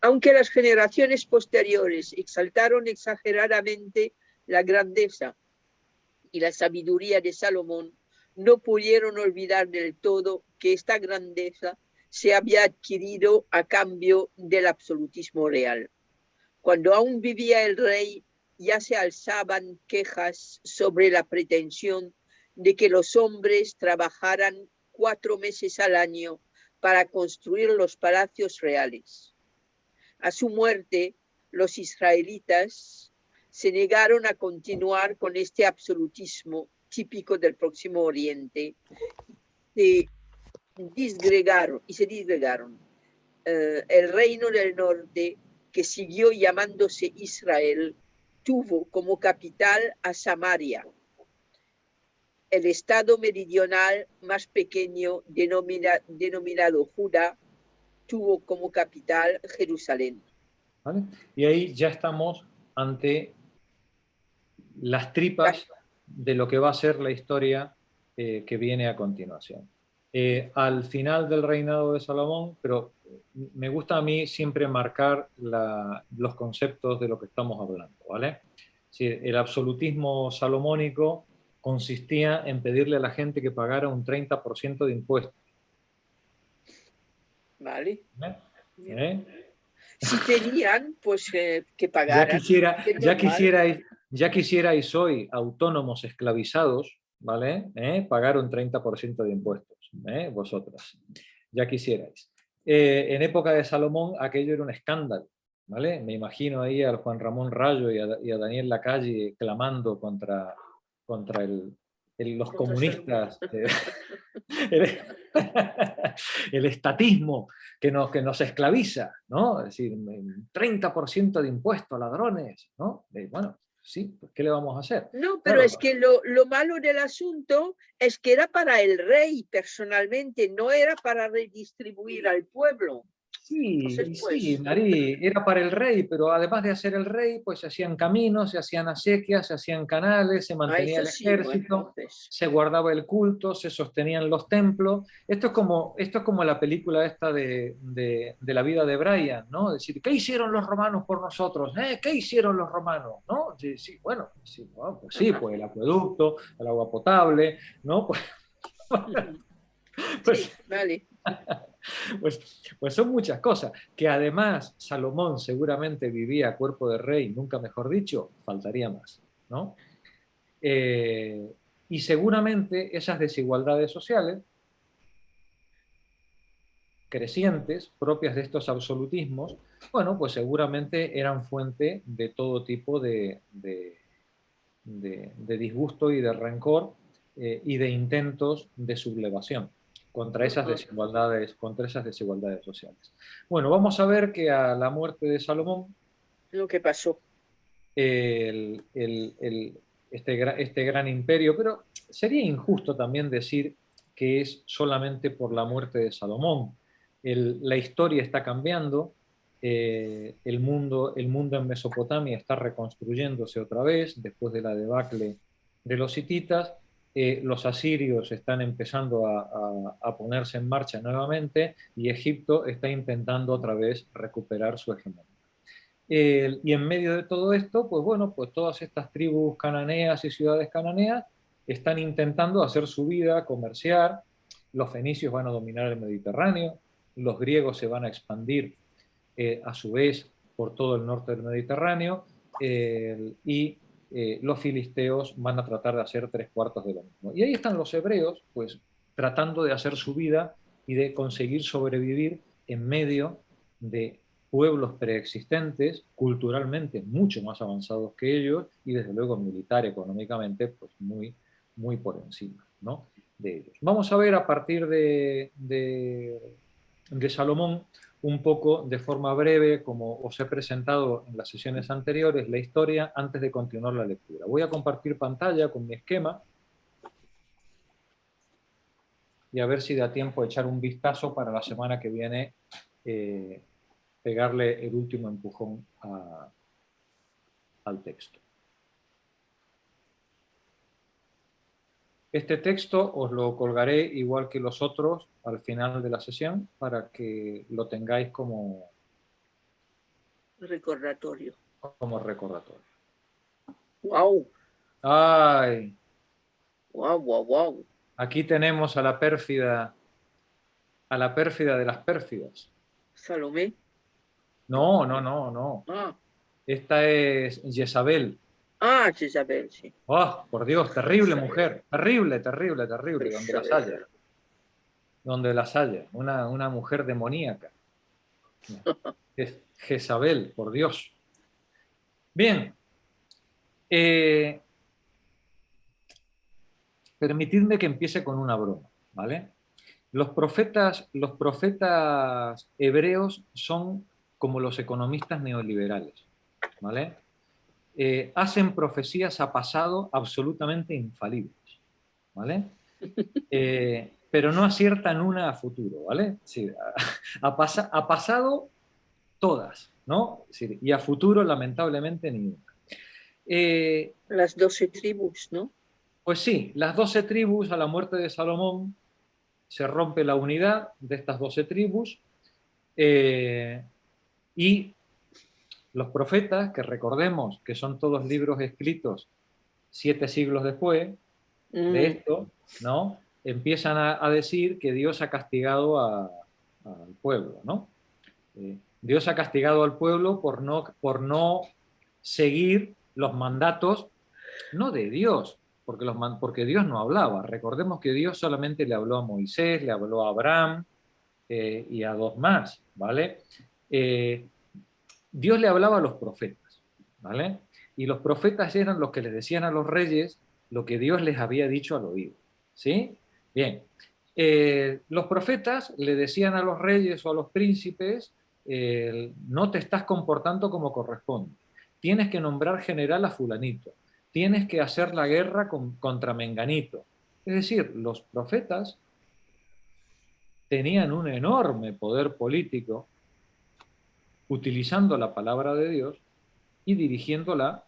Aunque las generaciones posteriores exaltaron exageradamente la grandeza y la sabiduría de Salomón, no pudieron olvidar del todo que esta grandeza se había adquirido a cambio del absolutismo real. Cuando aún vivía el rey, ya se alzaban quejas sobre la pretensión de que los hombres trabajaran 4 meses al año para construir los palacios reales. A su muerte, los israelitas se negaron a continuar con este absolutismo típico del Próximo Oriente y se disgregaron. El reino del norte, que siguió llamándose Israel, tuvo como capital a Samaria. El estado meridional más pequeño, denominado Judá, tuvo como capital Jerusalén. ¿Vale? Y ahí ya estamos ante las tripas de lo que va a ser la historia que viene a continuación. Al final del reinado de Salomón, pero me gusta a mí siempre marcar los conceptos de lo que estamos hablando, ¿vale? Sí, el absolutismo salomónico consistía en pedirle a la gente que pagara un 30% de impuestos. Vale. ¿Eh? Si tenían, pues que pagaran. Ya quisierais hoy autónomos esclavizados, ¿vale? Pagar un 30% de impuestos, vosotras. Ya quisierais. En época de Salomón aquello era un escándalo, ¿vale? Me imagino ahí al Juan Ramón Rayo y a Daniel Lacalle clamando contra los comunistas, el estatismo que nos esclaviza, ¿no? Es decir, 30% de impuestos, ladrones, ¿no? Bueno, sí, pues ¿qué le vamos a hacer? No, pero claro, es que lo malo del asunto es que era para el rey personalmente, no era para redistribuir al pueblo. Sí, Entonces, pues... sí, Marí, era para el rey, pero además de hacer el rey, pues se hacían caminos, se hacían acequias, se hacían canales, se mantenía el ejército, se guardaba el culto, se sostenían los templos. Esto es como la película esta de la vida de Brian, ¿no? Es decir, ¿qué hicieron los romanos por nosotros? ¿Qué hicieron los romanos? ¿No? Sí, bueno, sí, bueno, pues sí, pues el acueducto, el agua potable, ¿no? Pues, sí, vale. Pues son muchas cosas, que además Salomón seguramente vivía a cuerpo de rey, nunca mejor dicho, faltaría más, ¿no? Y seguramente esas desigualdades sociales crecientes, propias de estos absolutismos, bueno, pues seguramente eran fuente de todo tipo de disgusto y de rencor y de intentos de sublevación contra esas desigualdades sociales. Bueno, vamos a ver que a la muerte de Salomón, lo que pasó, este gran imperio, pero sería injusto también decir que es solamente por la muerte de Salomón. La historia está cambiando, el mundo en Mesopotamia está reconstruyéndose otra vez después de la debacle de los hititas. Los asirios están empezando a ponerse en marcha nuevamente y Egipto está intentando otra vez recuperar su hegemonía. Y en medio de todo esto, pues bueno, pues todas estas tribus cananeas y ciudades cananeas están intentando hacer su vida, comerciar. Los fenicios van a dominar el Mediterráneo, los griegos se van a expandir a su vez por todo el norte del Mediterráneo, y los filisteos van a tratar de hacer 3/4 de lo mismo. Y ahí están los hebreos, pues tratando de hacer su vida y de conseguir sobrevivir en medio de pueblos preexistentes, culturalmente mucho más avanzados que ellos, y desde luego militar, económicamente, pues muy, muy por encima, ¿no?, de ellos. Vamos a ver a partir de Salomón, un poco de forma breve, como os he presentado en las sesiones anteriores, la historia antes de continuar la lectura. Voy a compartir pantalla con mi esquema y a ver si da tiempo a echar un vistazo para la semana que viene, pegarle el último empujón al texto. Este texto os lo colgaré igual que los otros al final de la sesión para que lo tengáis como recordatorio. ¡Wow! ¡Ay! ¡Wow, wow, wow! Aquí tenemos a la pérfida de las pérfidas. ¿Salomé? No, no, no, no. Ah. Esta es Jezabel. Ah, Jezabel, sí. ¡Oh, por Dios! Terrible mujer. Terrible, terrible, terrible. Donde las haya. Donde las haya. Una mujer demoníaca. Es Jezabel, por Dios. Bien. Permitidme que empiece con una broma, ¿vale? Los profetas hebreos son como los economistas neoliberales, ¿vale? Hacen profecías a pasado absolutamente infalibles, ¿vale? Pero no aciertan una a futuro, ¿vale? Sí, a pasado todas, ¿no? Sí, y a futuro lamentablemente ninguna. Las 12 tribus, ¿no? Pues sí, las 12 tribus, a la muerte de Salomón, se rompe la unidad de estas 12 tribus, y los profetas, que recordemos que son todos libros escritos 7 siglos después de esto, ¿no?, empiezan a decir que Dios ha castigado al pueblo, ¿no? Dios ha castigado al pueblo por no seguir los mandatos, no de Dios, porque Dios no hablaba. Recordemos que Dios solamente le habló a Moisés, le habló a Abraham y a 2 más, ¿vale? Dios le hablaba a los profetas, ¿vale? Y los profetas eran los que les decían a los reyes lo que Dios les había dicho al oído, ¿sí? Bien. Los profetas le decían a los reyes o a los príncipes, no te estás comportando como corresponde, tienes que nombrar general a fulanito, tienes que hacer la guerra contra menganito. Es decir, los profetas tenían un enorme poder político utilizando la palabra de Dios y dirigiéndola.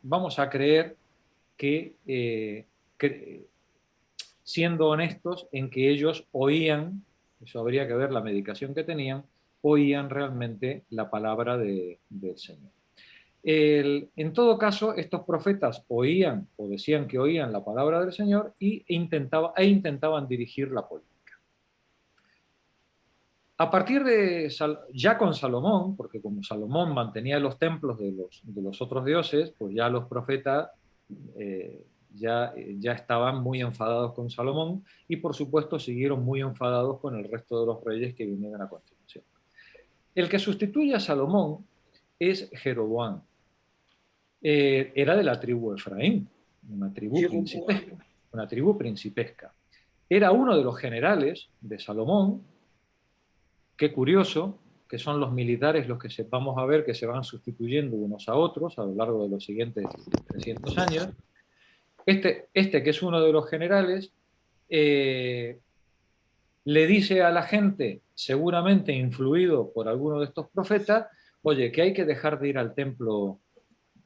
Vamos a creer que siendo honestos en que ellos oían, eso habría que ver la medicación que tenían, oían realmente la palabra del Señor. En todo caso, estos profetas oían o decían que oían la palabra del Señor e intentaban dirigir la política. A partir ya con Salomón, porque como Salomón mantenía los templos de los otros dioses, pues ya los profetas ya estaban muy enfadados con Salomón y por supuesto siguieron muy enfadados con el resto de los reyes que vinieron a continuación. El que sustituye a Salomón es Jeroboam. Era de la tribu Efraín, una tribu principesca. Era uno de los generales de Salomón. Qué curioso, que son los militares los que vamos a ver que se van sustituyendo unos a otros a lo largo de los siguientes 300 años. Este que es uno de los generales, le dice a la gente, seguramente influido por alguno de estos profetas, oye, que hay que dejar de ir al templo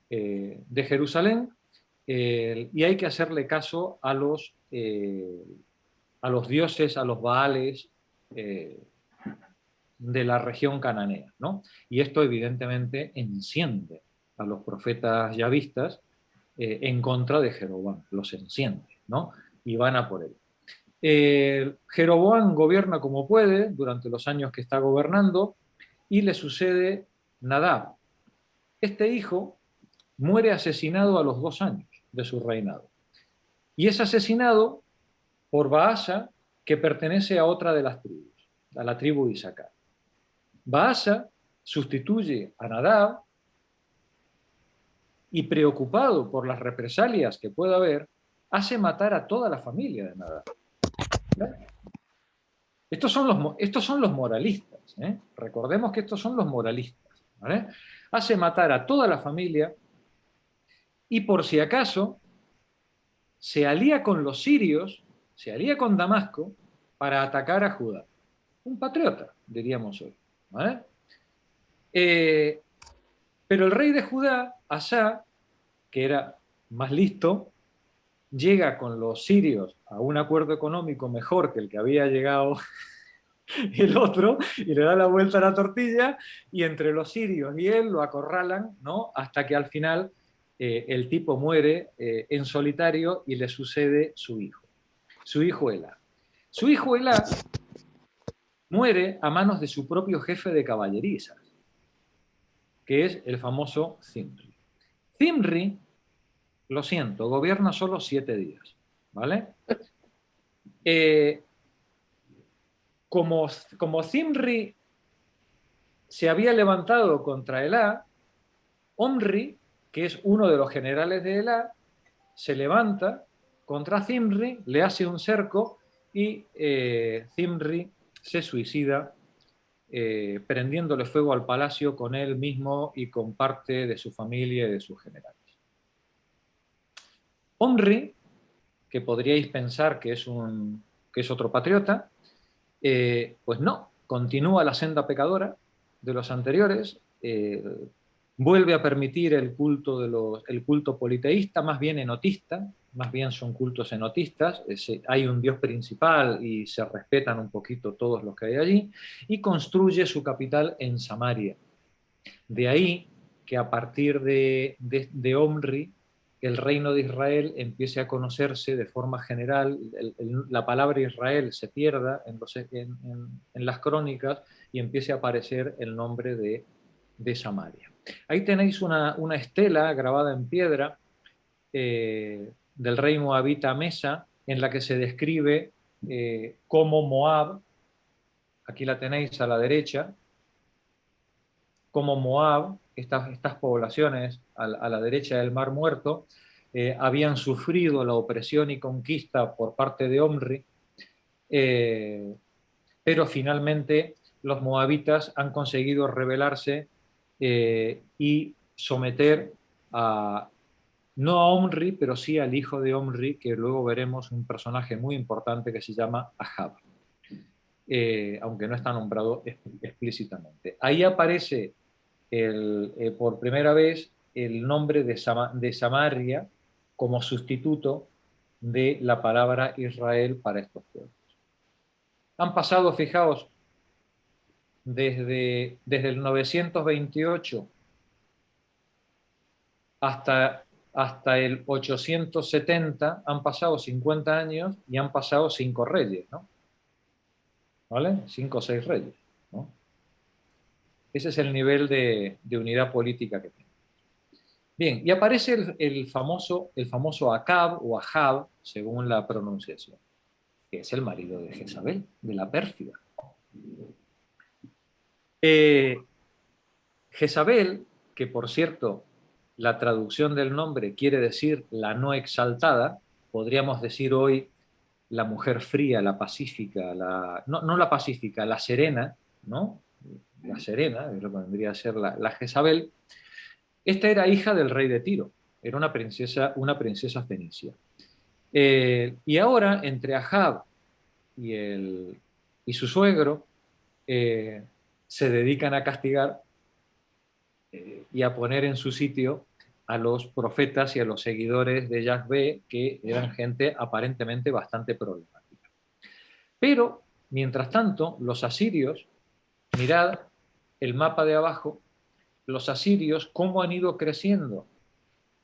de Jerusalén y hay que hacerle caso a los dioses, a los baales de la región cananea, ¿no? Y esto evidentemente enciende a los profetas yavistas en contra de Jeroboam, los enciende, ¿no? Y van a por él. Jeroboam gobierna como puede durante los años que está gobernando y le sucede Nadab. Este hijo muere asesinado a los 2 años de su reinado. Y es asesinado por Baasa, que pertenece a otra de las tribus, a la tribu de Isaacar. Baasa sustituye a Nadab y, preocupado por las represalias que pueda haber, hace matar a toda la familia de Nadab. Estos son los moralistas, ¿eh? Recordemos que estos son los moralistas, ¿vale? Hace matar a toda la familia y, por si acaso, se alía con los sirios, se alía con Damasco para atacar a Judá. Un patriota, diríamos hoy, ¿vale? Pero el rey de Judá, Asa, que era más listo, llega con los sirios a un acuerdo económico mejor que el que había llegado el otro, y le da la vuelta a la tortilla, y entre los sirios y él lo acorralan, ¿no? Hasta que al final el tipo muere en solitario y le sucede su hijo Elá. Su hijo Elá muere a manos de su propio jefe de caballerizas, que es el famoso Zimri. Zimri, lo siento, gobierna solo 7 días, ¿vale? Como Zimri se había levantado contra Elá, Omri, que es uno de los generales de Elá, se levanta contra Zimri, le hace un cerco y Zimri se suicida prendiéndole fuego al palacio con él mismo y con parte de su familia y de sus generales. Omri, que podríais pensar que es otro patriota, pues no, continúa la senda pecadora de los anteriores, vuelve a permitir el culto politeísta, más bien enotista, más bien son cultos enotistas, hay un dios principal y se respetan un poquito todos los que hay allí, y construye su capital en Samaria. De ahí que a partir de Omri, el reino de Israel empiece a conocerse de forma general, la palabra Israel se pierda en las crónicas y empiece a aparecer el nombre de Samaria. Ahí tenéis una estela grabada en piedra del rey moabita Mesa, en la que se describe cómo Moab, aquí la tenéis a la derecha, cómo Moab, estas poblaciones a la derecha del Mar Muerto, habían sufrido la opresión y conquista por parte de Omri, pero finalmente los moabitas han conseguido rebelarse y someter no a Omri, pero sí al hijo de Omri, que luego veremos un personaje muy importante que se llama Ahab, aunque no está nombrado explícitamente. Ahí aparece por primera vez el nombre de Samaria como sustituto de la palabra Israel para estos pueblos. Han pasado, fijaos, desde el 928 hasta el 870, han pasado 50 años y han pasado 5 reyes, ¿no? ¿Vale? 5 o 6 reyes, ¿no? Ese es el nivel de unidad política que tiene. Bien, y aparece el famoso Acab o Ahab, según la pronunciación, que es el marido de Jezabel, de la pérfida. Jezabel, que por cierto, la traducción del nombre quiere decir la no exaltada, podríamos decir hoy la mujer fría, la pacífica, no la pacífica, la serena, ¿no? La serena, es lo que vendría a ser la Jezabel. Esta era hija del rey de Tiro, era una princesa fenicia. Y ahora, entre Ahab y su suegro, se dedican a castigar y a poner en su sitio a los profetas y a los seguidores de Yahvé, que eran gente aparentemente bastante problemática. Pero, mientras tanto, los asirios, mirad el mapa de abajo, los asirios cómo han ido creciendo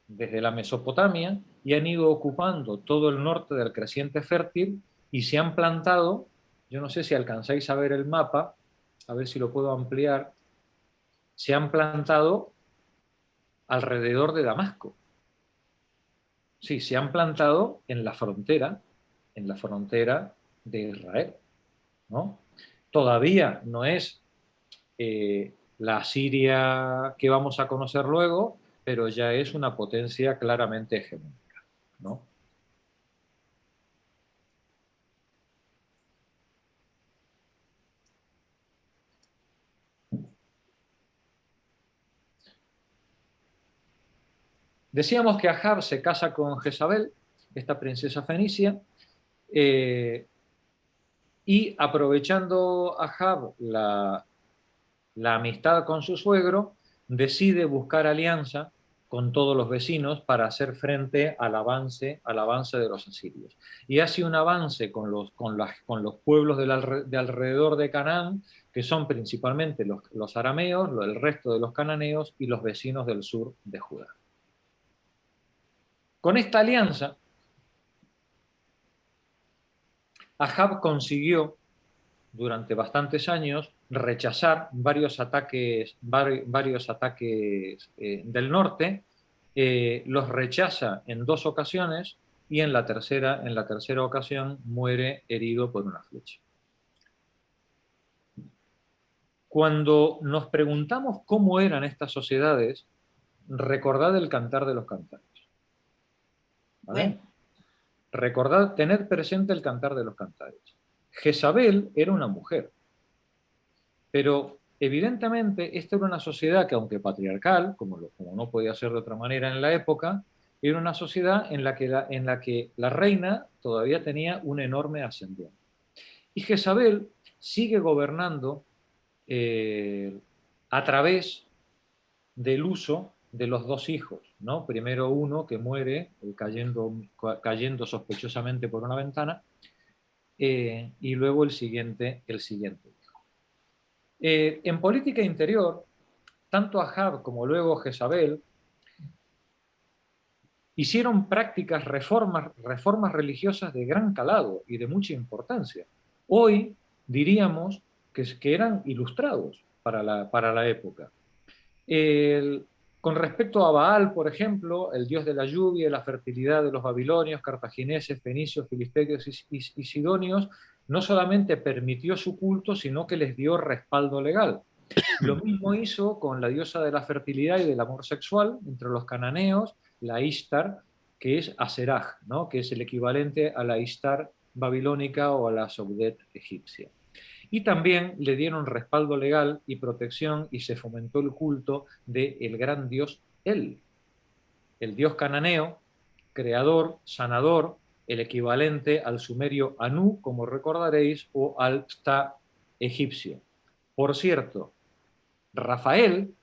desde la Mesopotamia y han ido ocupando todo el norte del creciente fértil y se han plantado, yo no sé si alcanzáis a ver el mapa, a ver si lo puedo ampliar, se han plantado alrededor de Damasco. Sí, se han plantado en la frontera de Israel, ¿no? Todavía no es la Siria que vamos a conocer luego, pero ya es una potencia claramente hegemónica, ¿no? Decíamos que Ahab se casa con Jezabel, esta princesa fenicia, y aprovechando Ahab la amistad con su suegro, decide buscar alianza con todos los vecinos para hacer frente al avance de los asirios. Y hace un avance con los pueblos de alrededor de Canaán, que son principalmente los arameos, el resto de los cananeos y los vecinos del sur de Judá. Con esta alianza, Ahab consiguió durante bastantes años rechazar varios ataques del norte, los rechaza en 2 ocasiones y en la tercera ocasión muere herido por una flecha. Cuando nos preguntamos cómo eran estas sociedades, recordad el Cantar de los Cantares. ¿Vale? Recordad, tened presente el Cantar de los Cantares. Jezabel era una mujer, pero evidentemente esta era una sociedad que, aunque patriarcal, como no podía ser de otra manera en la época, era una sociedad en la que la reina todavía tenía un enorme ascendiente. Y Jezabel sigue gobernando a través del uso de los 2 hijos, ¿no? Primero uno que muere cayendo sospechosamente por una ventana, y luego el siguiente hijo. En política interior, tanto Ahab como luego Jezabel hicieron prácticas reformas religiosas de gran calado y de mucha importancia. Hoy diríamos que eran ilustrados para la época. Con respecto a Baal, por ejemplo, el dios de la lluvia y la fertilidad de los babilonios, cartagineses, fenicios, filisteos y sidonios, no solamente permitió su culto, sino que les dio respaldo legal. Lo mismo hizo con la diosa de la fertilidad y del amor sexual entre los cananeos, la Ishtar, que es Aseraj, ¿no? Que es el equivalente a la Ishtar babilónica o a la Sobdet egipcia. Y también le dieron respaldo legal y protección y se fomentó el culto del gran dios El, el dios cananeo, creador, sanador, el equivalente al sumerio Anu, como recordaréis, o al Ptah egipcio. Por cierto, Rafael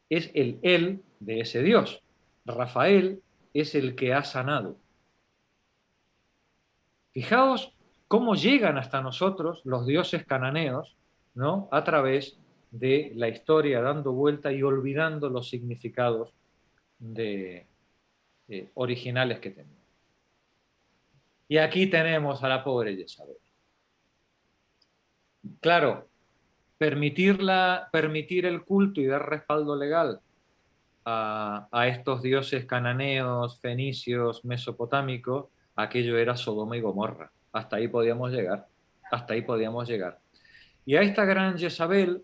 es el El de ese dios. Rafael es el que ha sanado. Fijaos cómo llegan hasta nosotros los dioses cananeos, ¿no? A través de la historia, dando vuelta y olvidando los significados originales que tenían. Y aquí tenemos a la pobre Jezabel. Claro, permitir el culto y dar respaldo legal a estos dioses cananeos, fenicios, mesopotámicos, aquello era Sodoma y Gomorra. Hasta ahí podíamos llegar. Y a esta gran Jezabel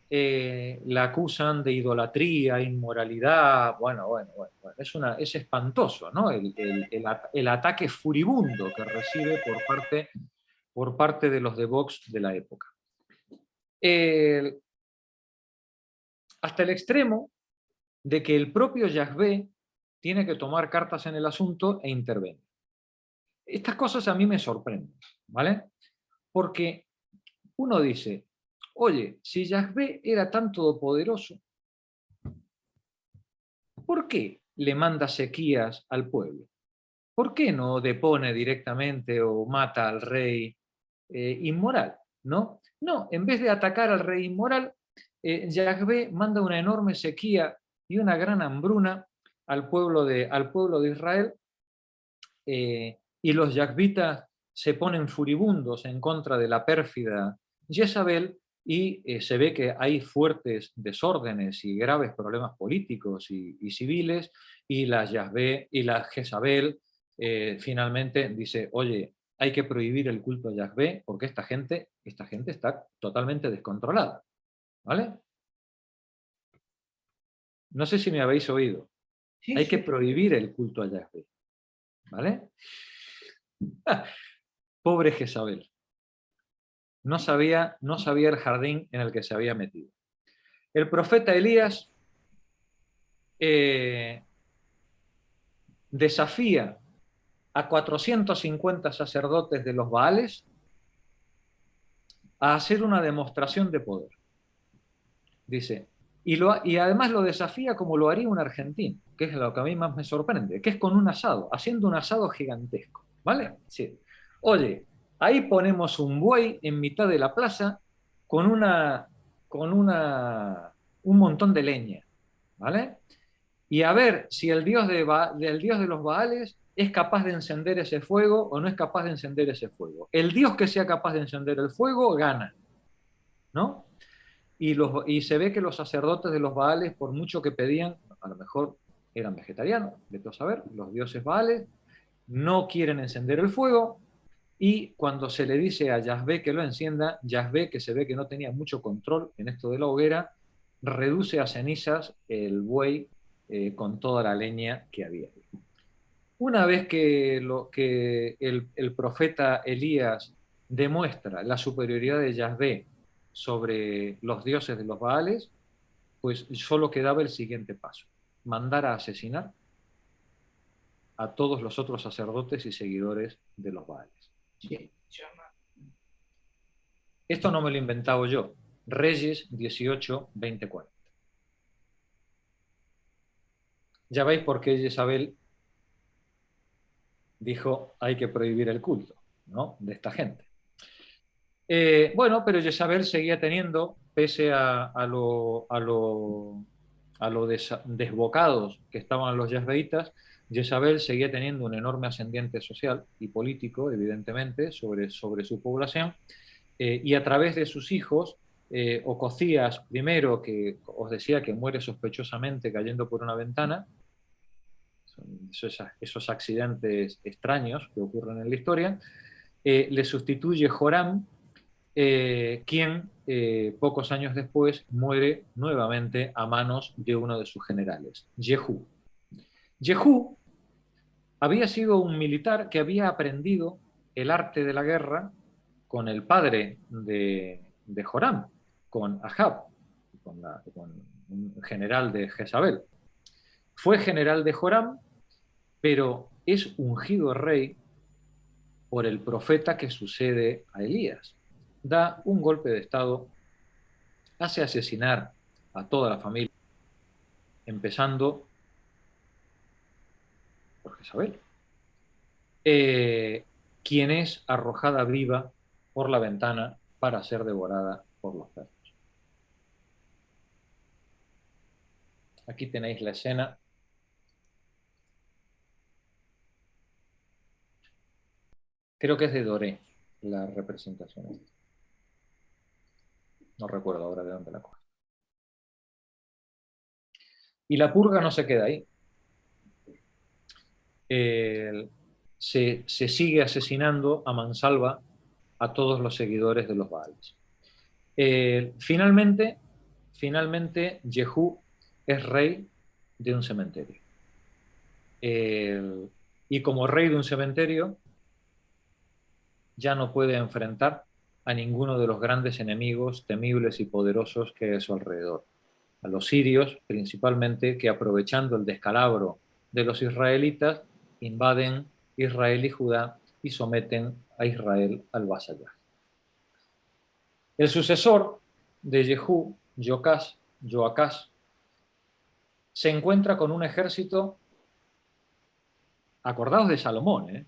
la acusan de idolatría, inmoralidad. Bueno. Es espantoso, ¿no? El ataque furibundo que recibe por parte de los de Vox de la época. Hasta el extremo de que el propio Yahvé tiene que tomar cartas en el asunto e intervenir. Estas cosas a mí me sorprenden, ¿vale? Porque uno dice, oye, si Yahvé era tan todopoderoso, ¿por qué le manda sequías al pueblo? ¿Por qué no depone directamente o mata al rey inmoral? ¿No? No, en vez de atacar al rey inmoral, Yahvé manda una enorme sequía y una gran hambruna al pueblo de Israel, y los yahvitas se ponen furibundos en contra de la pérfida Jezabel y se ve que hay fuertes desórdenes y graves problemas políticos y civiles, y la Yahvé y la Jezabel finalmente dice, oye, hay que prohibir el culto a Yahvé porque esta gente está totalmente descontrolada. ¿Vale? No sé si me habéis oído. Sí, Hay sí. que prohibir el culto a Yahvé. ¿Vale? Pobre Jezabel. No sabía el jardín en el que se había metido. El profeta Elías desafía a 450 sacerdotes de los Baales a hacer una demostración de poder. Dice, y además lo desafía como lo haría un argentino, que es lo que a mí más me sorprende, que es con un asado, haciendo un asado gigantesco. ¿Vale? Sí. Oye, ahí ponemos un buey en mitad de la plaza con un montón de leña. ¿Vale? Y a ver si el dios de los Baales es capaz de encender ese fuego o no es capaz de encender ese fuego. El dios que sea capaz de encender el fuego gana, ¿no? Y se ve que los sacerdotes de los Baales, por mucho que pedían, a lo mejor eran vegetarianos, de todo saber, los dioses Baales no quieren encender el fuego, y cuando se le dice a Yahvé que lo encienda, Yahvé, que se ve que no tenía mucho control en esto de la hoguera, reduce a cenizas el buey con toda la leña que había. Una vez que el profeta Elías demuestra la superioridad de Yahvé sobre los dioses de los Baales, pues solo quedaba el siguiente paso: mandar a asesinar a todos los otros sacerdotes y seguidores de los Baales. Esto no me lo he inventado yo. Reyes 18, 20, 40. Ya veis por qué Jezabel dijo hay que prohibir el culto, ¿no?, de esta gente. Bueno, pero Jezabel seguía teniendo, pese a lo desbocados que estaban los yahveitas, Jezabel seguía teniendo un enorme ascendiente social y político, evidentemente, sobre su población, y a través de sus hijos, Ococías primero, que os decía que muere sospechosamente cayendo por una ventana, esos accidentes extraños que ocurren en la historia, le sustituye Joram, quien pocos años después muere nuevamente a manos de uno de sus generales, Jehú. Jehú había sido un militar que había aprendido el arte de la guerra con el padre de Joram, con Ahab, con un general de Jezabel. Fue general de Joram, pero es ungido rey por el profeta que sucede a Elías. Da un golpe de estado, hace asesinar a toda la familia, empezando por Jezabel, quien es arrojada viva por la ventana para ser devorada por los perros. Aquí tenéis la escena. Creo que es de Doré la representación. No recuerdo ahora de dónde la coge. Y la purga no se queda ahí. Se sigue asesinando a mansalva a todos los seguidores de los Baales. Finalmente, Jehú es rey de un cementerio. Y como rey de un cementerio, ya no puede enfrentar a ninguno de los grandes enemigos temibles y poderosos que hay a su alrededor. A los sirios, principalmente, que aprovechando el descalabro de los israelitas, invaden Israel y Judá y someten a Israel al vasallaje. El sucesor de Jehú, Joacás, se encuentra con un ejército, acordaos de Salomón,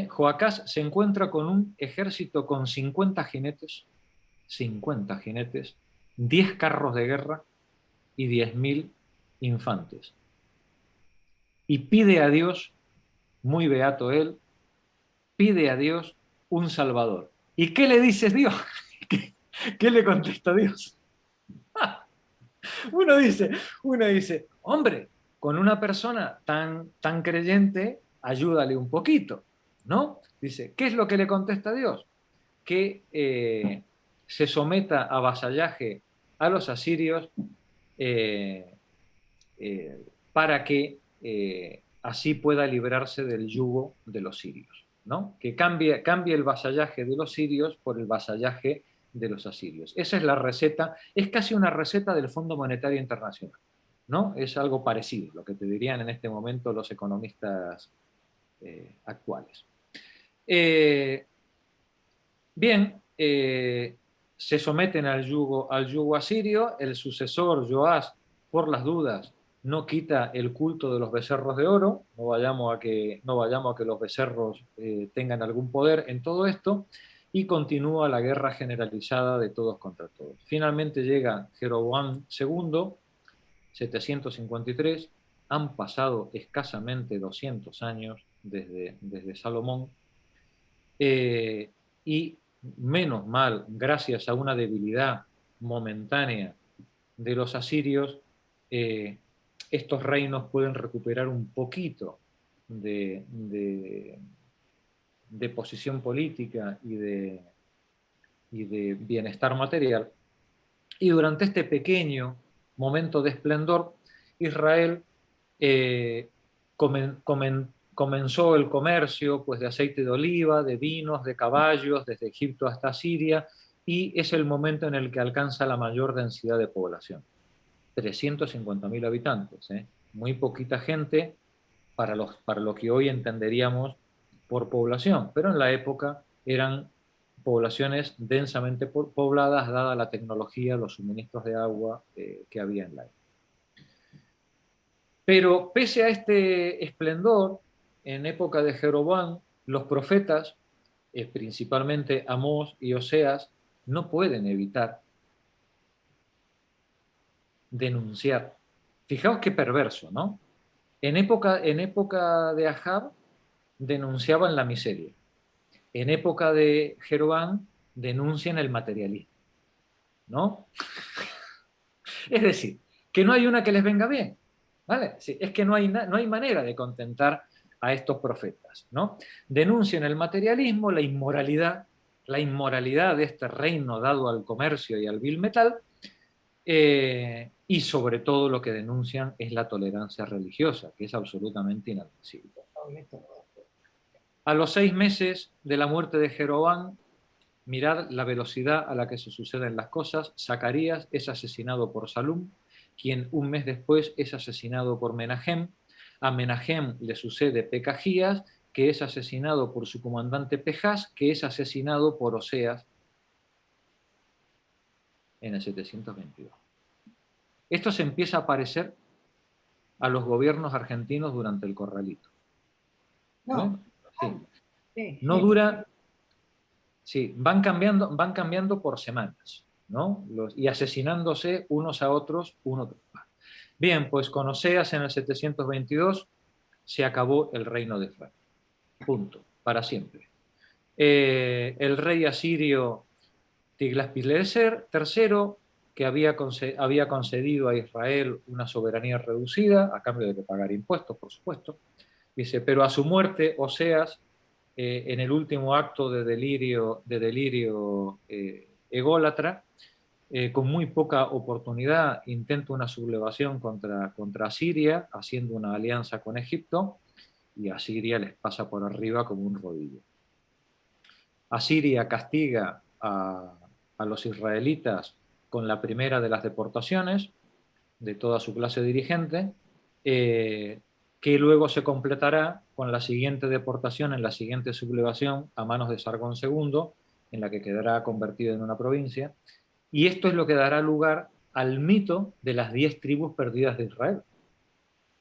Joacás se encuentra con un ejército con 50 jinetes, 10 carros de guerra y 10.000 infantes. Y pide a Dios, muy beato él, pide a Dios un salvador. ¿Y qué le dice Dios? ¿Qué le contesta Dios? Uno dice, hombre, con una persona tan creyente, ayúdale un poquito, ¿no? Dice, ¿qué es lo que le contesta Dios? Que se someta a vasallaje a los asirios para que así pueda librarse del yugo de los sirios, ¿no? Que cambie el vasallaje de los sirios por el vasallaje de los asirios. Esa es la receta, es casi una receta del Fondo Monetario Internacional, ¿no? Es algo parecido, lo que te dirían en este momento los economistas actuales. Bien, se someten al yugo asirio, el sucesor Joás, por las dudas, no quita el culto de los becerros de oro, no vayamos a que los becerros tengan algún poder en todo esto, y continúa la guerra generalizada de todos contra todos. Finalmente llega Jeroboam II, 753, han pasado escasamente 200 años desde Salomón, y menos mal, gracias a una debilidad momentánea de los asirios, estos reinos pueden recuperar un poquito de posición política y de bienestar material. Y durante este pequeño momento de esplendor, Israel comenzó el comercio, pues, de aceite de oliva, de vinos, de caballos, desde Egipto hasta Siria, y es el momento en el que alcanza la mayor densidad de población. 350.000 habitantes, muy poquita gente para lo que hoy entenderíamos por población, pero en la época eran poblaciones densamente pobladas, dada la tecnología, los suministros de agua que había en la época. Pero pese a este esplendor, en época de Jeroboam, los profetas, principalmente Amós y Oseas, no pueden evitar denunciar. Fijaos qué perverso, ¿no? En época de Ahab denunciaban la miseria. En época de Jeroboam denuncian el materialismo, ¿no? Es decir, que no hay una que les venga bien, ¿vale? Sí, es que no hay manera de contentar a estos profetas, ¿no? Denuncian el materialismo, la inmoralidad de este reino dado al comercio y al vil metal, y sobre todo lo que denuncian es la tolerancia religiosa, que es absolutamente inadmisible. A los 6 meses de la muerte de Jeroboam, mirad la velocidad a la que se suceden las cosas. Zacarías es asesinado por Salum, quien un mes después es asesinado por Menahem. A Menahem le sucede Pekajías, que es asesinado por su comandante Pejás, que es asesinado por Oseas en el 722. Esto se empieza a parecer a los gobiernos argentinos durante el Corralito. No. Sí. No dura... Sí, van cambiando por semanas, ¿no? Y asesinándose unos a otros, uno tras otro. Bien, pues con Oseas en el 722 se acabó el reino de Israel. Punto, para siempre. El rey asirio Tiglath-Pileser III, que había concedido a Israel una soberanía reducida, a cambio de que pagar impuestos, por supuesto, dice, pero a su muerte, Oseas, en el último acto de delirio ególatra, con muy poca oportunidad, intenta una sublevación contra Asiria, haciendo una alianza con Egipto, y Asiria les pasa por arriba como un rodillo. Asiria castiga a los israelitas con la primera de las deportaciones de toda su clase dirigente, que luego se completará con la siguiente deportación en la siguiente sublevación a manos de Sargón II, en la que quedará convertido en una provincia, y esto es lo que dará lugar al mito de las 10 tribus perdidas de Israel,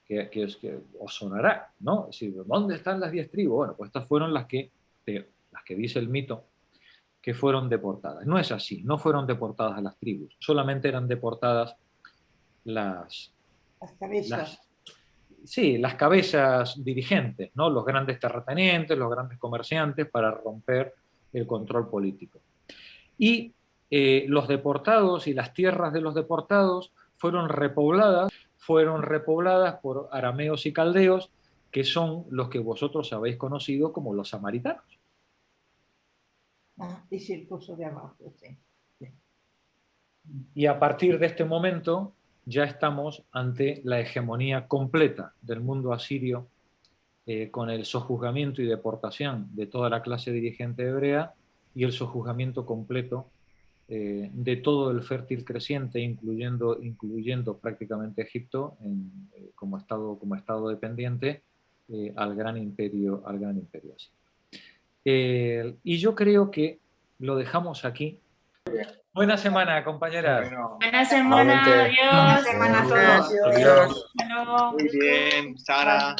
que os sonará, ¿no? Es decir, ¿dónde están las 10 tribus? Bueno, pues estas fueron las que dice el mito, que fueron deportadas. No es así, no fueron deportadas a las tribus, solamente eran deportadas las cabezas. Las cabezas dirigentes, ¿no? Los grandes terratenientes, los grandes comerciantes, para romper el control político. Y los deportados y las tierras de los deportados fueron repobladas por arameos y caldeos, que son los que vosotros habéis conocido como los samaritanos. Dice el coso de abajo, sí. Y a partir de este momento ya estamos ante la hegemonía completa del mundo asirio, con el sojuzgamiento y deportación de toda la clase dirigente hebrea y el sojuzgamiento completo de todo el fértil creciente, incluyendo prácticamente Egipto como estado dependiente al gran imperio asirio. Y yo creo que lo dejamos aquí. Buena semana, compañeras. Buena semana, adiós. Buena semana a todos. Adiós. Muy bien, Sara.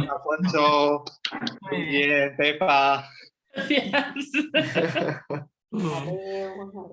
Alfonso. Muy bien, Pepa. Gracias. Adiós.